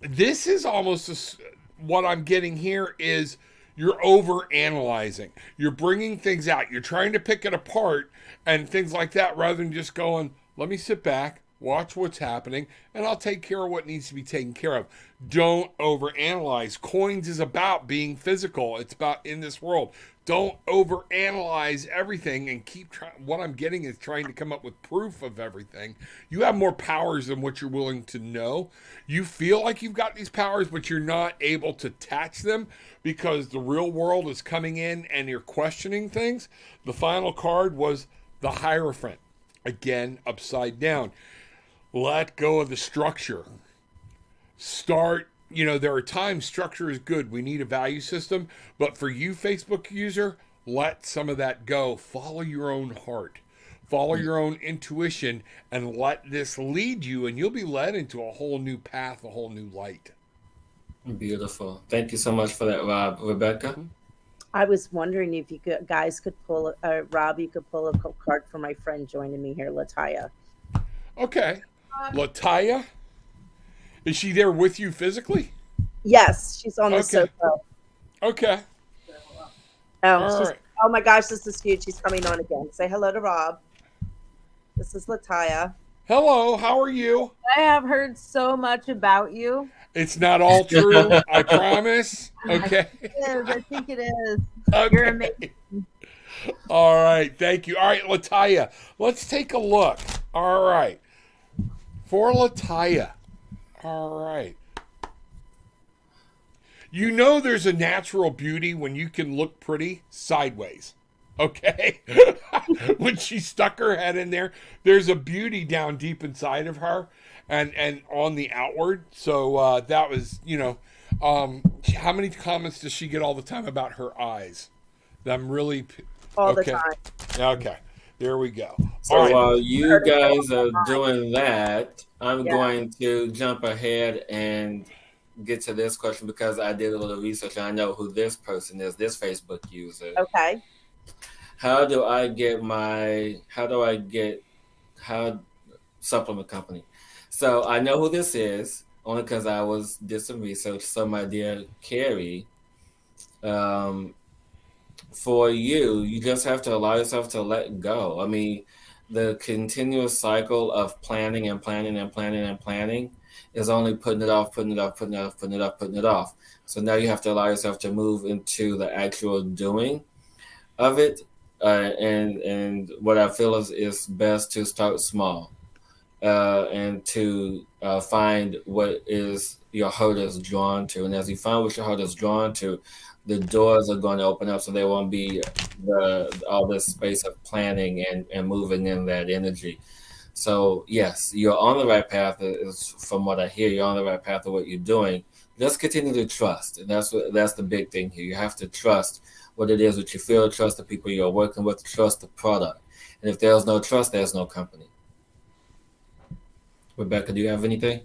This is almost what I'm getting here is you're over analyzing. You're bringing things out. You're trying to pick it apart and things like that, rather than just going, let me sit back, watch what's happening, and I'll take care of what needs to be taken care of. Don't overanalyze. Coins is about being physical. It's about in this world. Don't overanalyze everything and keep trying. What I'm getting is trying to come up with proof of everything. You have more powers than what you're willing to know. You feel like you've got these powers, but you're not able to attach them because the real world is coming in and you're questioning things. The final card was the Hierophant. Again, upside down. Let go of the structure. Start, there are times structure is good. We need a value system. But for you, Facebook user, let some of that go. Follow your own heart. Follow your own intuition and let this lead you, and you'll be led into a whole new path, a whole new light. Beautiful. Thank you so much for that, Rob. Rebecca? I was wondering if you guys could pull, Rob, you could pull a card for my friend joining me here, Lataya. Okay. Lataya? Is she there with you physically? Yes, she's on the sofa. Okay. Oh my gosh, this is huge. She's coming on again. Say hello to Rob. This is Lataya. Hello, how are you? I have heard so much about you. It's not all true, I promise. Okay. I think it is. Okay. You're amazing. All right, thank you. All right, Lataya, let's take a look. All right. For Lataya. All right. There's a natural beauty when you can look pretty sideways. Okay? When she stuck her head in there's a beauty down deep inside of her and on the outward. So that was, how many comments does she get all the time about her eyes? I'm really... All the time. Okay. There we go. So while you guys are doing that, I'm going to jump ahead and get to this question because I did a little research and I know who this person is, this Facebook user. Okay. How supplement company? So I know who this is only because I did some research. So my dear Carrie, for you just have to allow yourself to let go. I mean, the continuous cycle of planning and planning and planning and planning is only putting it off. So now you have to allow yourself to move into the actual doing of it. And what I feel is best to start small and to find what is your heart is drawn to. And as you find what your heart is drawn to, the doors are going to open up so there won't be all this space of planning and moving in that energy. So yes, you're on the right path. Is from what I hear, you're on the right path of what you're doing. Just continue to trust, and that's the big thing here. You have to trust what it is that you feel, trust the people you're working with, trust the product. And if there's no trust, there's no company. Rebecca, do you have anything?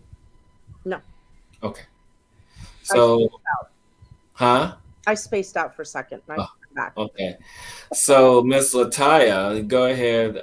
No. Okay. So, I spaced out for a second. I'm back. Okay. So, Miss Lataya, go ahead,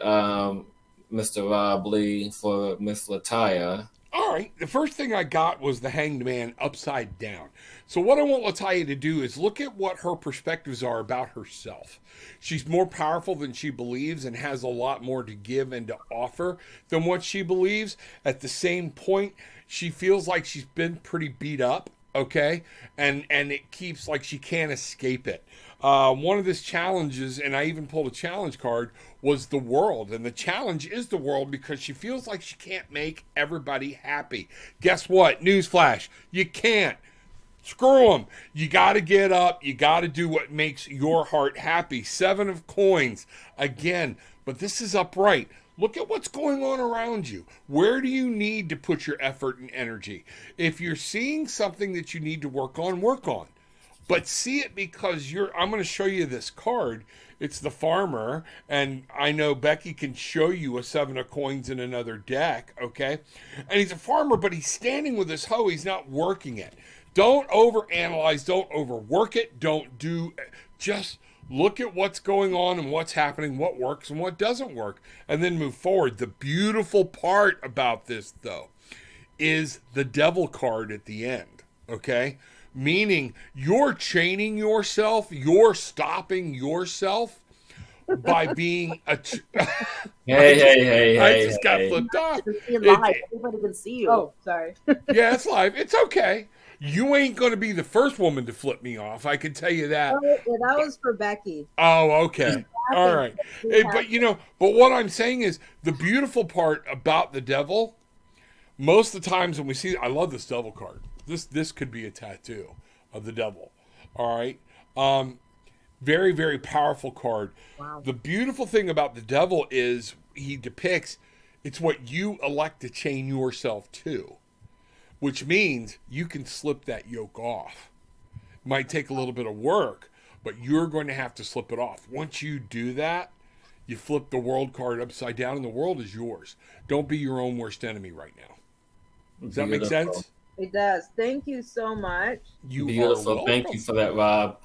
Mr. Rob Lee, for Miss Lataya. All right. The first thing I got was the Hanged Man upside down. So what I want Lataya to do is look at what her perspectives are about herself. She's more powerful than she believes and has a lot more to give and to offer than what she believes. At the same point, she feels like she's been pretty beat up, okay? And it keeps like she can't escape it. One of his challenges, and I even pulled a challenge card, was the world. And the challenge is the world because she feels like she can't make everybody happy. Guess what? Newsflash, you can't. Screw them. You got to get up. You got to do what makes your heart happy. 7 of coins. Again, but this is upright. Look at what's going on around you. Where do you need to put your effort and energy? If you're seeing something that you need to work on, work on. But see it because I'm going to show you this card. It's the farmer, and I know Becky can show you a 7 of coins in another deck, okay? And he's a farmer, but he's standing with his hoe. He's not working it. Don't overanalyze. Don't overwork it. Just look at what's going on and what's happening, what works and what doesn't work, and then move forward. The beautiful part about this, though, is the devil card at the end, okay? Meaning you're chaining yourself, you're stopping yourself, by being a. I Hey, just got hey. flipped off. You're seeing It- live. Everybody can see you. Oh, sorry. yeah, it's live. It's okay. You ain't going to be the first woman to flip me off. I can tell you that. Oh, yeah, that was for Becky. Oh, okay. All right. But but what I'm saying is the beautiful part about the devil, most of the times when we see, I love this devil card. This could be a tattoo of the devil. All right. Very, very powerful card. Wow. The beautiful thing about the devil is he depicts it's what you elect to chain yourself to, which means you can slip that yoke off. It might take a little bit of work, but you're going to have to slip it off. Once you do that, you flip the world card upside down and the world is yours. Don't be your own worst enemy right now. Does that make sense? It does. Thank you so much. You Beautiful. are welcome. Thank you for that, Rob.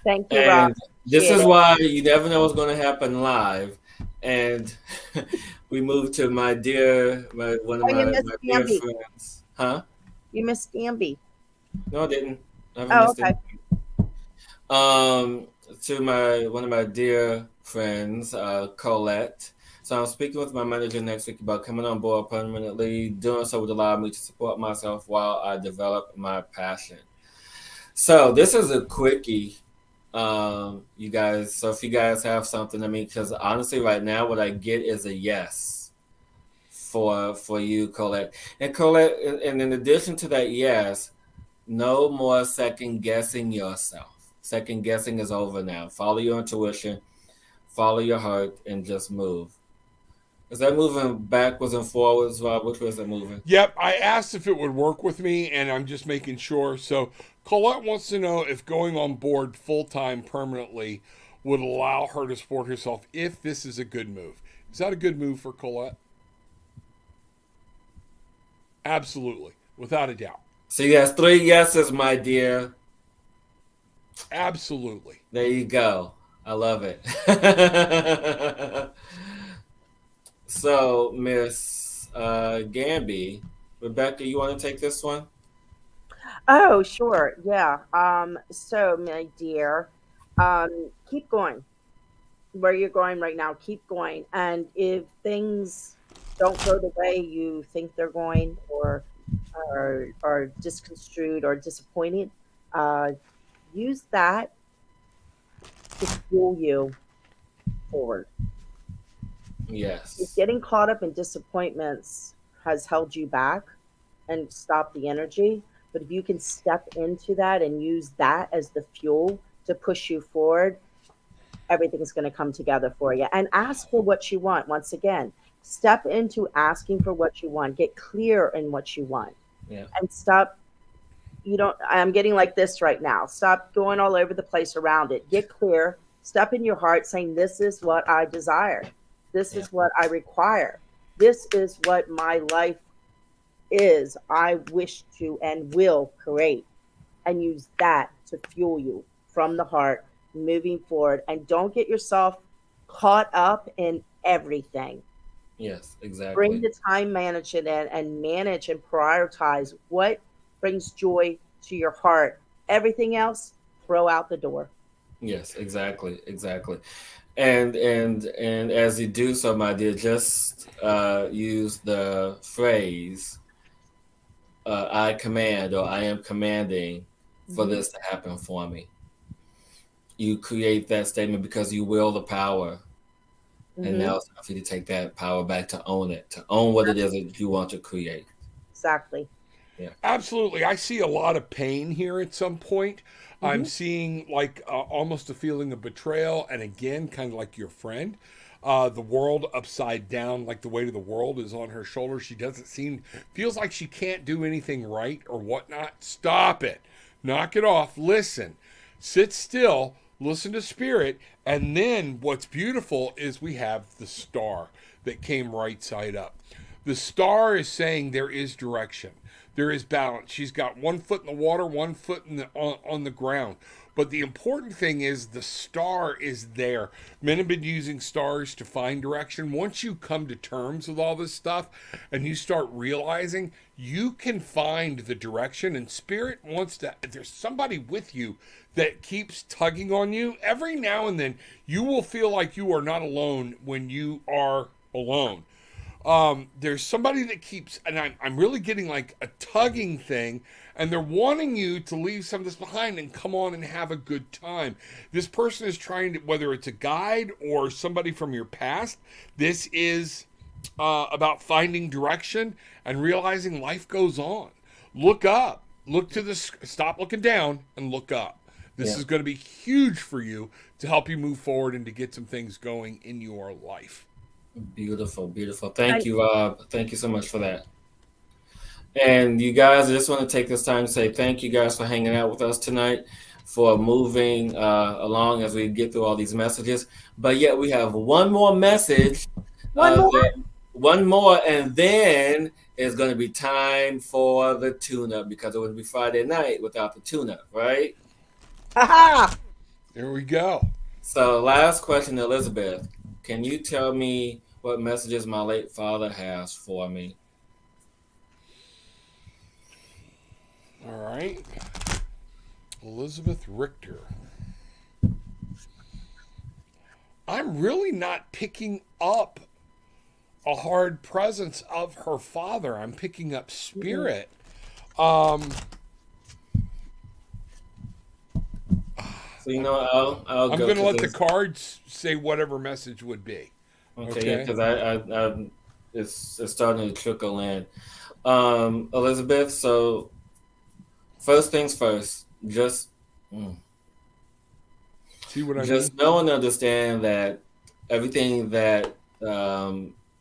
Thank you, And Rob. this Yeah. is why you never know what's going to happen live. And we moved to one of you my missed dear Gamby. friends. Huh? You missed Gamby. No, I didn't. I haven't Oh, missed okay. anything. To one of my dear friends, Colette. So I'm speaking with my manager next week about coming on board permanently. Doing so would allow me to support myself while I develop my passion. So this is a quickie, you guys. So if you guys have something, because honestly, right now, what I get is a yes for you, Colette. And Colette, and in addition to that, yes, no more second guessing yourself. Second guessing is over now. Follow your intuition, follow your heart, and just move. Is that moving backwards and forwards, Rob? Which way is that moving? Yep, I asked if it would work with me, and I'm just making sure. So Colette wants to know if going on board full-time permanently would allow her to support herself if this is a good move. Is that a good move for Colette? Absolutely, without a doubt. So you have 3 yeses, my dear. Absolutely. There you go. I love it. So, Miss Gamby, Rebecka, you want to take this one? Oh, sure. Yeah. So my dear, keep going where you're going right now. Keep going. And if things don't go the way you think they're going, or are disconstrued or disappointed, use that to fuel you forward. If Yes. getting caught up in disappointments has held you back and stopped the energy, but if you can step into that and use that as the fuel to push you forward, everything's going to come together for you. And ask for what you want. Once again, step into asking for what you want. Get clear in what you want. Yeah. And stop. I'm getting like this right now. Stop going all over the place around it. Get clear. Step in your heart saying, this is what I desire. This is what I require. This is what my life is. I wish to and will create, and use that to fuel you from the heart moving forward. And don't get yourself caught up in everything. Yes, exactly. Bring the time management in and manage and prioritize what brings joy to your heart. Everything else, throw out the door. Yes, exactly. And as you do so, my dear, just use the phrase I command, or I am commanding for this to happen for me. You create that statement because you will the power. And now it's time for you to take that power back, to own it, to own what it is that you want to create. Exactly. Yeah. Absolutely. I see a lot of pain here at some point. I'm seeing like almost a feeling of betrayal. And again, kind of like your friend, the world upside down, like the weight of the world is on her shoulders. She feels like she can't do anything right or whatnot. Stop it. Knock it off. Listen, sit still, listen to spirit. And then what's beautiful is we have the star that came right side up. The star is saying there is direction. There is balance. She's got 1 foot in the water, 1 foot on the ground. But the important thing is the star is there. Men have been using stars to find direction. Once you come to terms with all this stuff and you start realizing you can find the direction, and Spirit wants to, there's somebody with you that keeps tugging on you. Every now and then you will feel like you are not alone when you are alone. There's somebody that keeps, and I'm really getting like a tugging thing, and they're wanting you to leave some of this behind and come on and have a good time. This person is trying to, whether it's a guide or somebody from your past, this is about finding direction and realizing life goes on. Look up, stop looking down and look up. This is going to be huge for you to help you move forward and to get some things going in your life. Beautiful, beautiful. Thank you, Rob. Thank you so much for that. And you guys, I just want to take this time to say thank you guys for hanging out with us tonight, for moving along as we get through all these messages. But yet we have one more message. One more, and then it's going to be time for the tune-up, because it wouldn't be Friday night without the tune-up, right? There we go. So last question, Elizabeth. Can you tell me what messages my late father has for me? All right. Elizabeth Richter. I'm really not picking up a hard presence of her father. I'm picking up spirit. So, you know, I'm going to let the cards say whatever message would be. Okay, because it's starting to trickle in. Elizabeth, so first things first, just see what I just mean? know and understand that everything that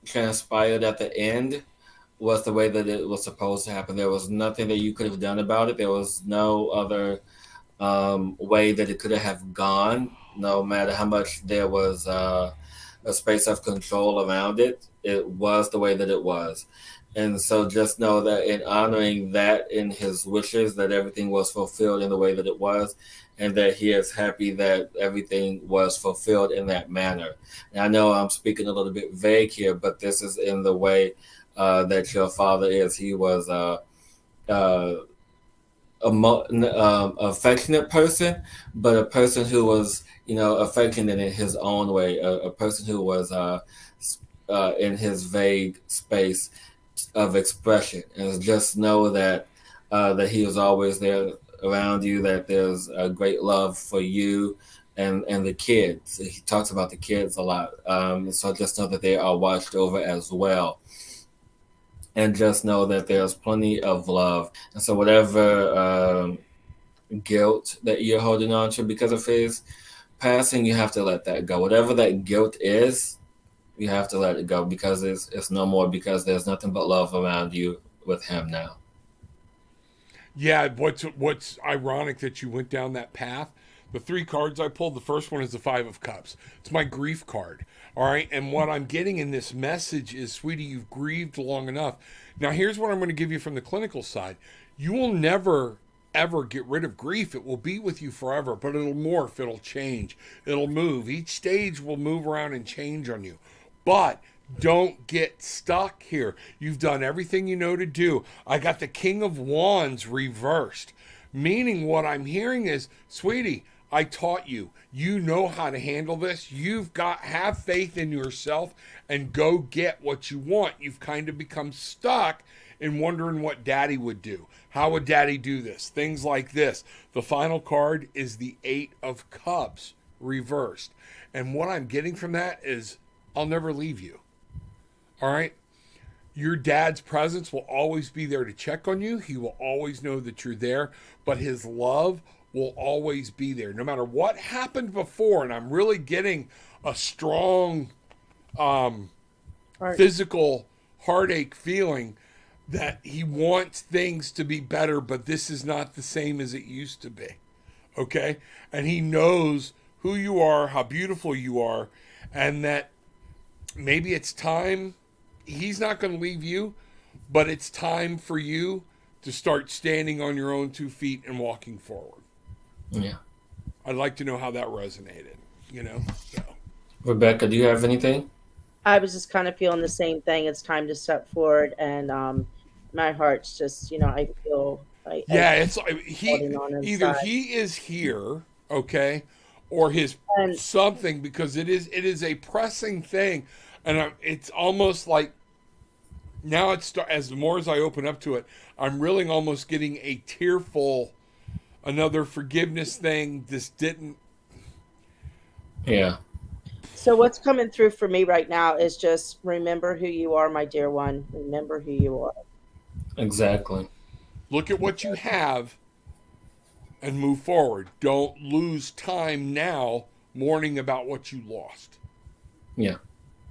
transpired at the end was the way that it was supposed to happen. There was nothing that you could have done about it. There was no other way that it could have gone, no matter how much there was a space of control around it. It was the way that it was. And so just know that in honoring that in his wishes, that everything was fulfilled in the way that it was, and that he is happy that everything was fulfilled in that manner. And I know I'm speaking a little bit vague here, but this is in the way that your father is. He was affectionate person, but a person who was, affectionate in his own way, a person who was in his vague space of expression. And just know that that he was always there around you, that there's a great love for you and the kids. He talks about the kids a lot. So just know that they are watched over as well. And just know that there's plenty of love. And so whatever guilt that you're holding on to because of his passing, you have to let that go. Whatever that guilt is, you have to let it go, because it's no more, because there's nothing but love around you with him now. Yeah, what's ironic that you went down that path. The 3 cards I pulled, the first one is the 5 of Cups. It's my grief card. All right. And what I'm getting in this message is, sweetie, you've grieved long enough. Now, here's what I'm going to give you from the clinical side. You will never, ever get rid of grief. It will be with you forever, but it'll morph. It'll change. It'll move. Each stage will move around and change on you. But don't get stuck here. You've done everything you know to do. I got the King of Wands reversed, meaning what I'm hearing is, sweetie, I taught you. You know how to handle this. Have faith in yourself and go get what you want. You've kind of become stuck in wondering what daddy would do. How would daddy do this? Things like this. The final card is the 8 of Cups reversed. And what I'm getting from that is, I'll never leave you. All right? Your dad's presence will always be there to check on you. He will always know that you're there, but his love will always be there. No matter what happened before, and I'm really getting a strong physical heartache feeling that he wants things to be better, but this is not the same as it used to be. Okay? And he knows who you are, how beautiful you are, and that maybe it's time he's not going to leave you, but it's time for you to start standing on your own 2 feet and walking forward. Yeah. I'd like to know how that resonated, So. Rebecca, do you have anything? I was just kind of feeling the same thing. It's time to step forward, and my heart's just, I feel Yeah, it's like holding on either inside. he is here, okay, or his And something, because it is a pressing thing, and it's almost like now as the more as I open up to it, I'm really almost getting a tearful, another forgiveness thing. This didn't. Yeah. so what's coming through for me right now is just remember who you are, my dear one. Remember who you are. Exactly. Look at what you have and move forward. Don't lose time now mourning about what you lost. Yeah.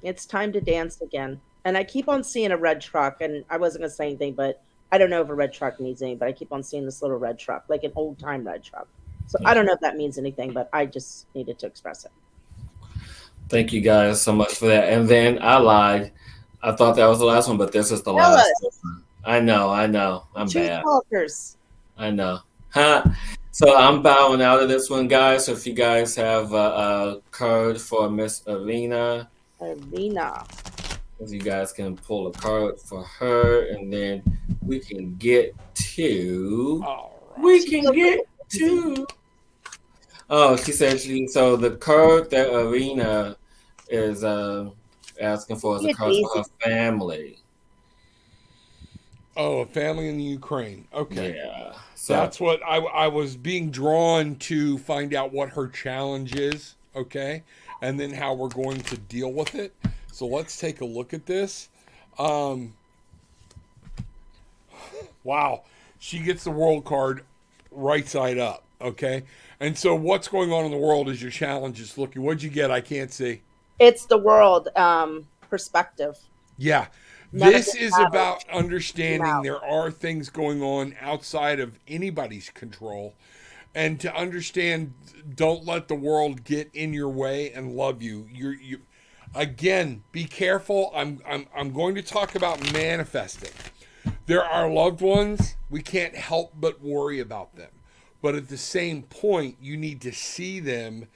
It's time to dance again. And I keep on seeing a red truck, and I wasn't going to say anything, but I don't know if a red truck means anything, but I keep on seeing this little red truck, like an old time red truck. So I don't know if that means anything, but I just needed to express it. Thank you guys so much for that. And then I lied. I thought that was the last one, but this is the Tell last us. one. I know. I'm Truth bad. talkers. I know. Huh. So I'm bowing out of this one, guys. So if you guys have a card for Miss Arena, if you guys can pull a card for her, and then we can get to. We can get to. Oh, she said so the card that Arena is asking for is a card for her family. Oh, a family in the Ukraine. Okay. Yeah. So that's what I was being drawn to find out what her challenge is. Okay. And then how we're going to deal with it. So let's take a look at this. Wow. She gets the world card right side up. Okay. And so what's going on in the world is your challenge is looking. What'd you get? I can't see. It's the world perspective. Yeah. This is about understanding there are things going on outside of anybody's control. And to understand, don't let the world get in your way and love you. You again, be careful. I'm going to talk about manifesting. There are loved ones, we can't help but worry about them. But at the same point, you need to see them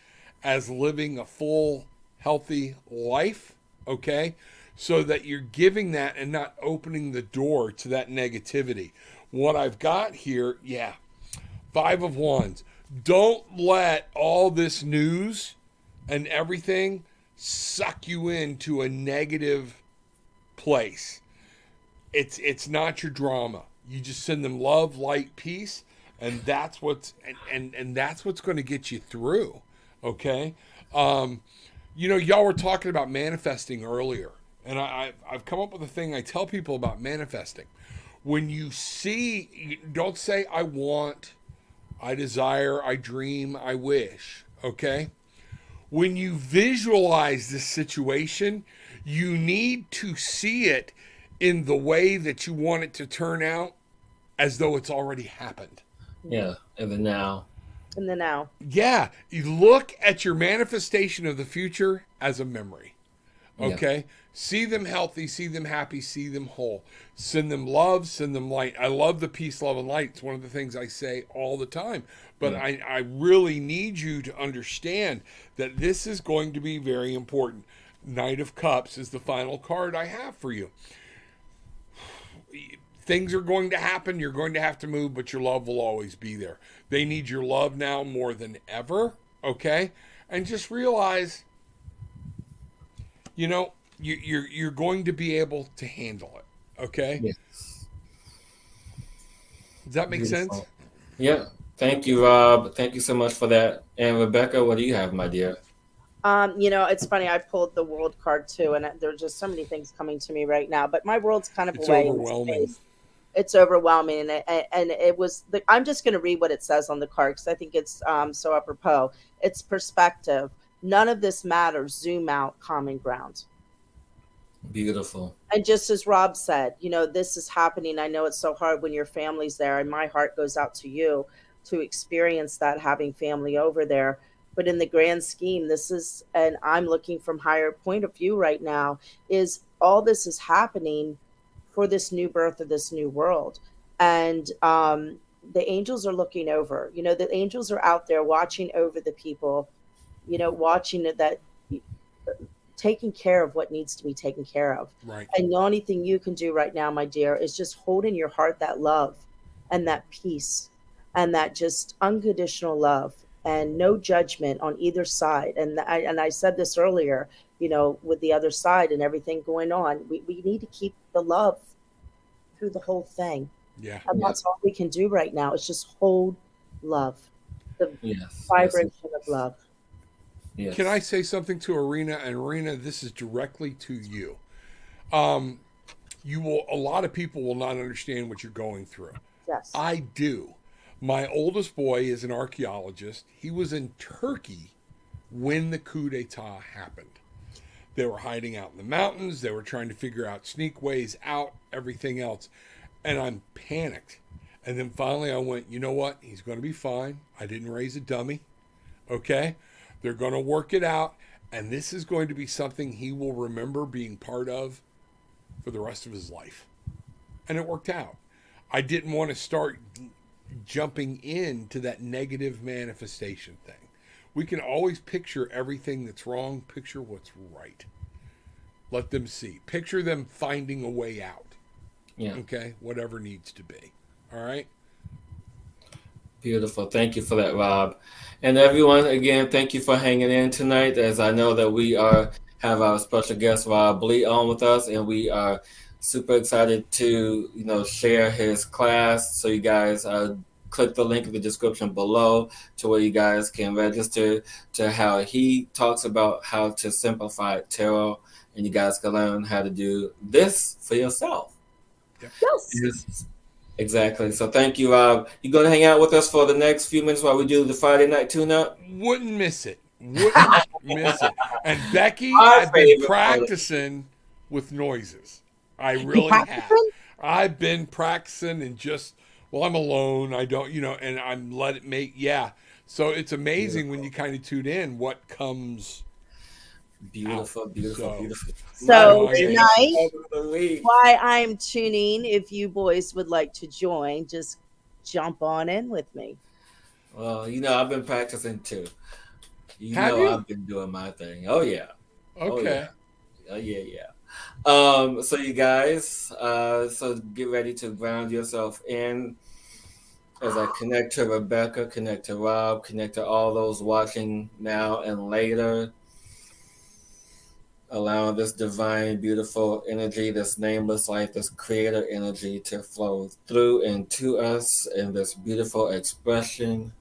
as living a full, healthy life, okay? So that you're giving that and not opening the door to that negativity. What I've got here, 5 of Wands. Don't let all this news and everything suck you into a negative place. It's not your drama. You just send them love, light, peace, and that's what's and that's what's going to get you through. Okay, y'all were talking about manifesting earlier, and I've come up with a thing I tell people about manifesting. When you see, don't say I want, I desire, I dream, I wish. Okay, when you visualize this situation, you need to see it in the way that you want it to turn out, as though it's already happened. Yeah, in the now. In the now. Yeah, you look at your manifestation of the future as a memory. Okay? Yeah. See them healthy, see them happy, see them whole. Send them love, send them light. I love the peace, love, and light. It's one of the things I say all the time. But I really need you to understand that this is going to be very important. Knight of Cups is the final card I have for you. Things are going to happen. You're going to have to move, but your love will always be there. They need your love now more than ever, okay? And just realize, you're going to be able to handle it, okay? Yes. Does that make sense? Yeah. Thank you, Rob. Thank you so much for that. And Rebecca, what do you have, my dear? It's funny. I pulled the world card too, and there's just so many things coming to me right now. But my world's kind of away. Overwhelming. It's overwhelming, and it was. I'm just going to read what it says on the card because I think it's so apropos. It's perspective. None of this matters. Zoom out. Common ground. Beautiful. And just as Rob said, this is happening. I know it's so hard when your family's there, and my heart goes out to you to experience that, having family over there. But in the grand scheme, this is, and I'm looking from higher point of view right now, is all this is happening for this new birth of this new world. And the angels are looking over, the angels are out there watching over the people, watching that, taking care of what needs to be taken care of. Right. And the only thing you can do right now, my dear, is just hold in your heart that love and that peace and that just unconditional love and no judgment on either side. And I said this earlier, with the other side and everything going on, we need to keep the love through the whole thing. Yeah. And that's all we can do right now is just hold love, the vibration of love. Yes. Can I say something to Arena? And Arena, this is directly to you. A lot of people will not understand what you're going through. Yes. I do. My oldest boy is an archaeologist. He was in Turkey when the coup d'etat happened. They were hiding out in the mountains. They were trying to figure out sneak ways out, everything else. And I'm panicked. And then finally I went, you know what? He's going to be fine. I didn't raise a dummy. Okay? They're going to work it out. And this is going to be something he will remember being part of for the rest of his life. And it worked out. I didn't want to start jumping into that negative manifestation thing. We can always picture everything that's wrong, picture what's right. Let them see. Picture them finding a way out. Yeah. Okay? Whatever needs to be. All right? Beautiful. Thank you for that, Rob. And everyone, again, thank you for hanging in tonight, as I know that we have our special guest, Rob Lee, on with us, and we are super excited to, share his class. So you guys click the link in the description below to where you guys can register to how he talks about how to simplify tarot, and you guys can learn how to do this for yourself. Yes. Exactly. So thank you, Rob. You going to hang out with us for the next few minutes while we do the Friday night tune-up? Wouldn't miss it. And Becky, I've been practicing with noises. I really have. I've been practicing and I'm alone. I don't, and I'm let it make, So it's amazing when you kind of tune in what comes. Beautiful. So tonight, why I'm tuning, if you boys would like to join, just jump on in with me. Well, I've been practicing too. Have you? I've been doing my thing. Oh, yeah. Okay. Oh, yeah. So you guys, so get ready to ground yourself in as I connect to Rebecka, connect to Rob, connect to all those watching now and later. Allowing this divine, beautiful energy, this nameless light, this creator energy to flow through and to us in this beautiful expression.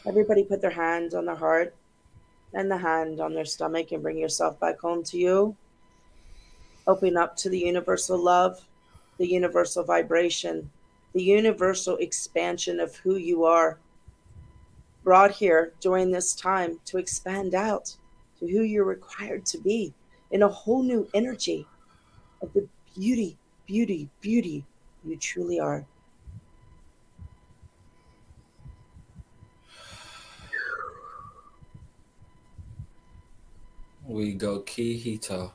Everybody put their hand on their heart and the hand on their stomach and bring yourself back home to you. Open up to the universal love, the universal vibration, the universal expansion of who you are. brought here during this time to expand out to who you're required to be in a whole new energy of the beauty, beauty, beauty you truly are. We go ki hito.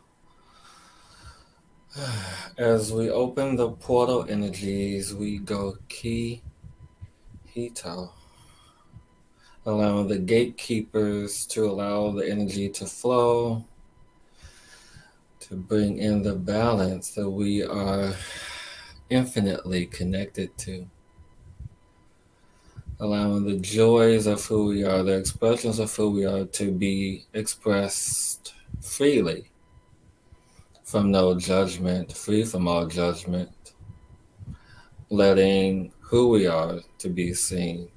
As we open the portal energies, we go ki hito. Allowing the gatekeepers to allow the energy to flow, to bring in the balance that we are infinitely connected to. Allowing the joys of who we are, the expressions of who we are to be expressed freely, from no judgment, free from all judgment. Letting who we are to be seen,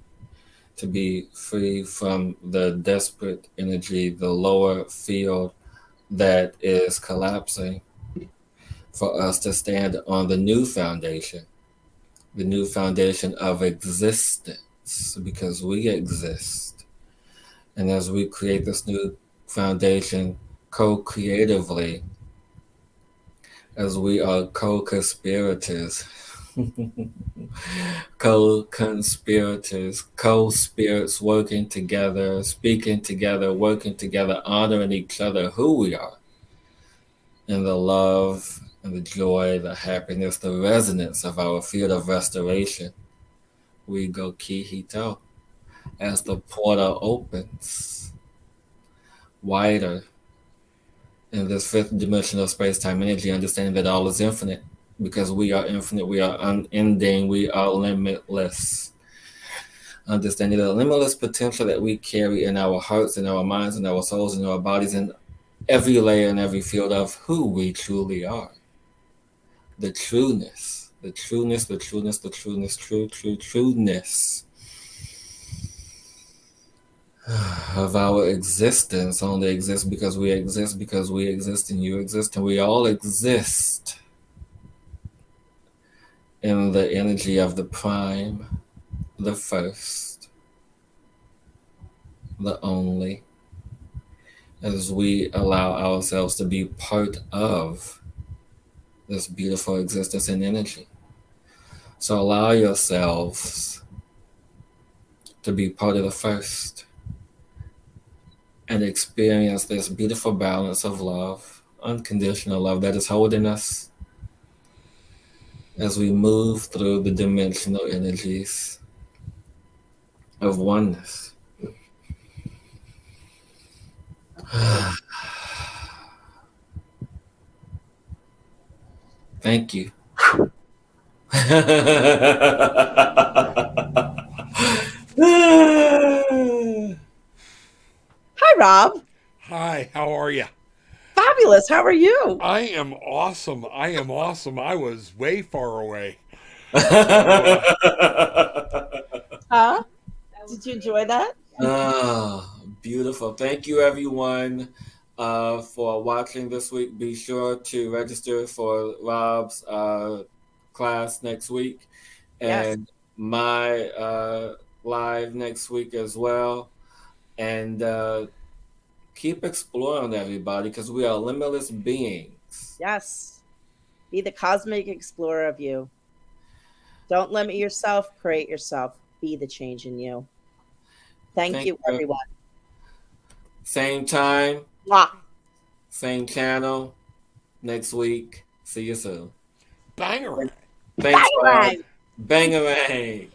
to be free from the desperate energy, the lower field that is collapsing, for us to stand on the new foundation of existence, because we exist. And as we create this new foundation co-creatively, as we are co-conspirators, co-conspirators, co-spirits working together, speaking together, working together, honoring each other, who we are, and the love and the joy, the happiness, the resonance of our field of restoration. We go ki hito as the portal opens wider in this fifth dimensional space-time energy, understanding that all is infinite, because we are infinite, we are unending, we are limitless. Understanding the limitless potential that we carry in our hearts, in our minds, in our souls, in our bodies, in every layer and every field of who we truly are. The trueness, the trueness, the trueness, the trueness, trueness of our existence only exists because we exist, and you exist, and we all exist in the energy of the prime, the first, the only, as we allow ourselves to be part of this beautiful existence and energy. So allow yourselves to be part of the first and experience this beautiful balance of love, unconditional love that is holding us as we move through the dimensional energies of oneness. Thank you. Hi, Rob. Hi, how are you? Fabulous. How are you? I am awesome. I was way far away. Huh? Did you enjoy that? Beautiful. Thank you, everyone, for watching this week. Be sure to register for Rob's class next week, and Yes. my live next week as well. And keep exploring, everybody, because we are limitless beings. Yes. Be the cosmic explorer of you. Don't limit yourself, create yourself. Be the change in you. Thank you, everyone. Same time, Mwah. same channel, next week. See you soon. Bangarang. Thanks, Bye. Bangarang.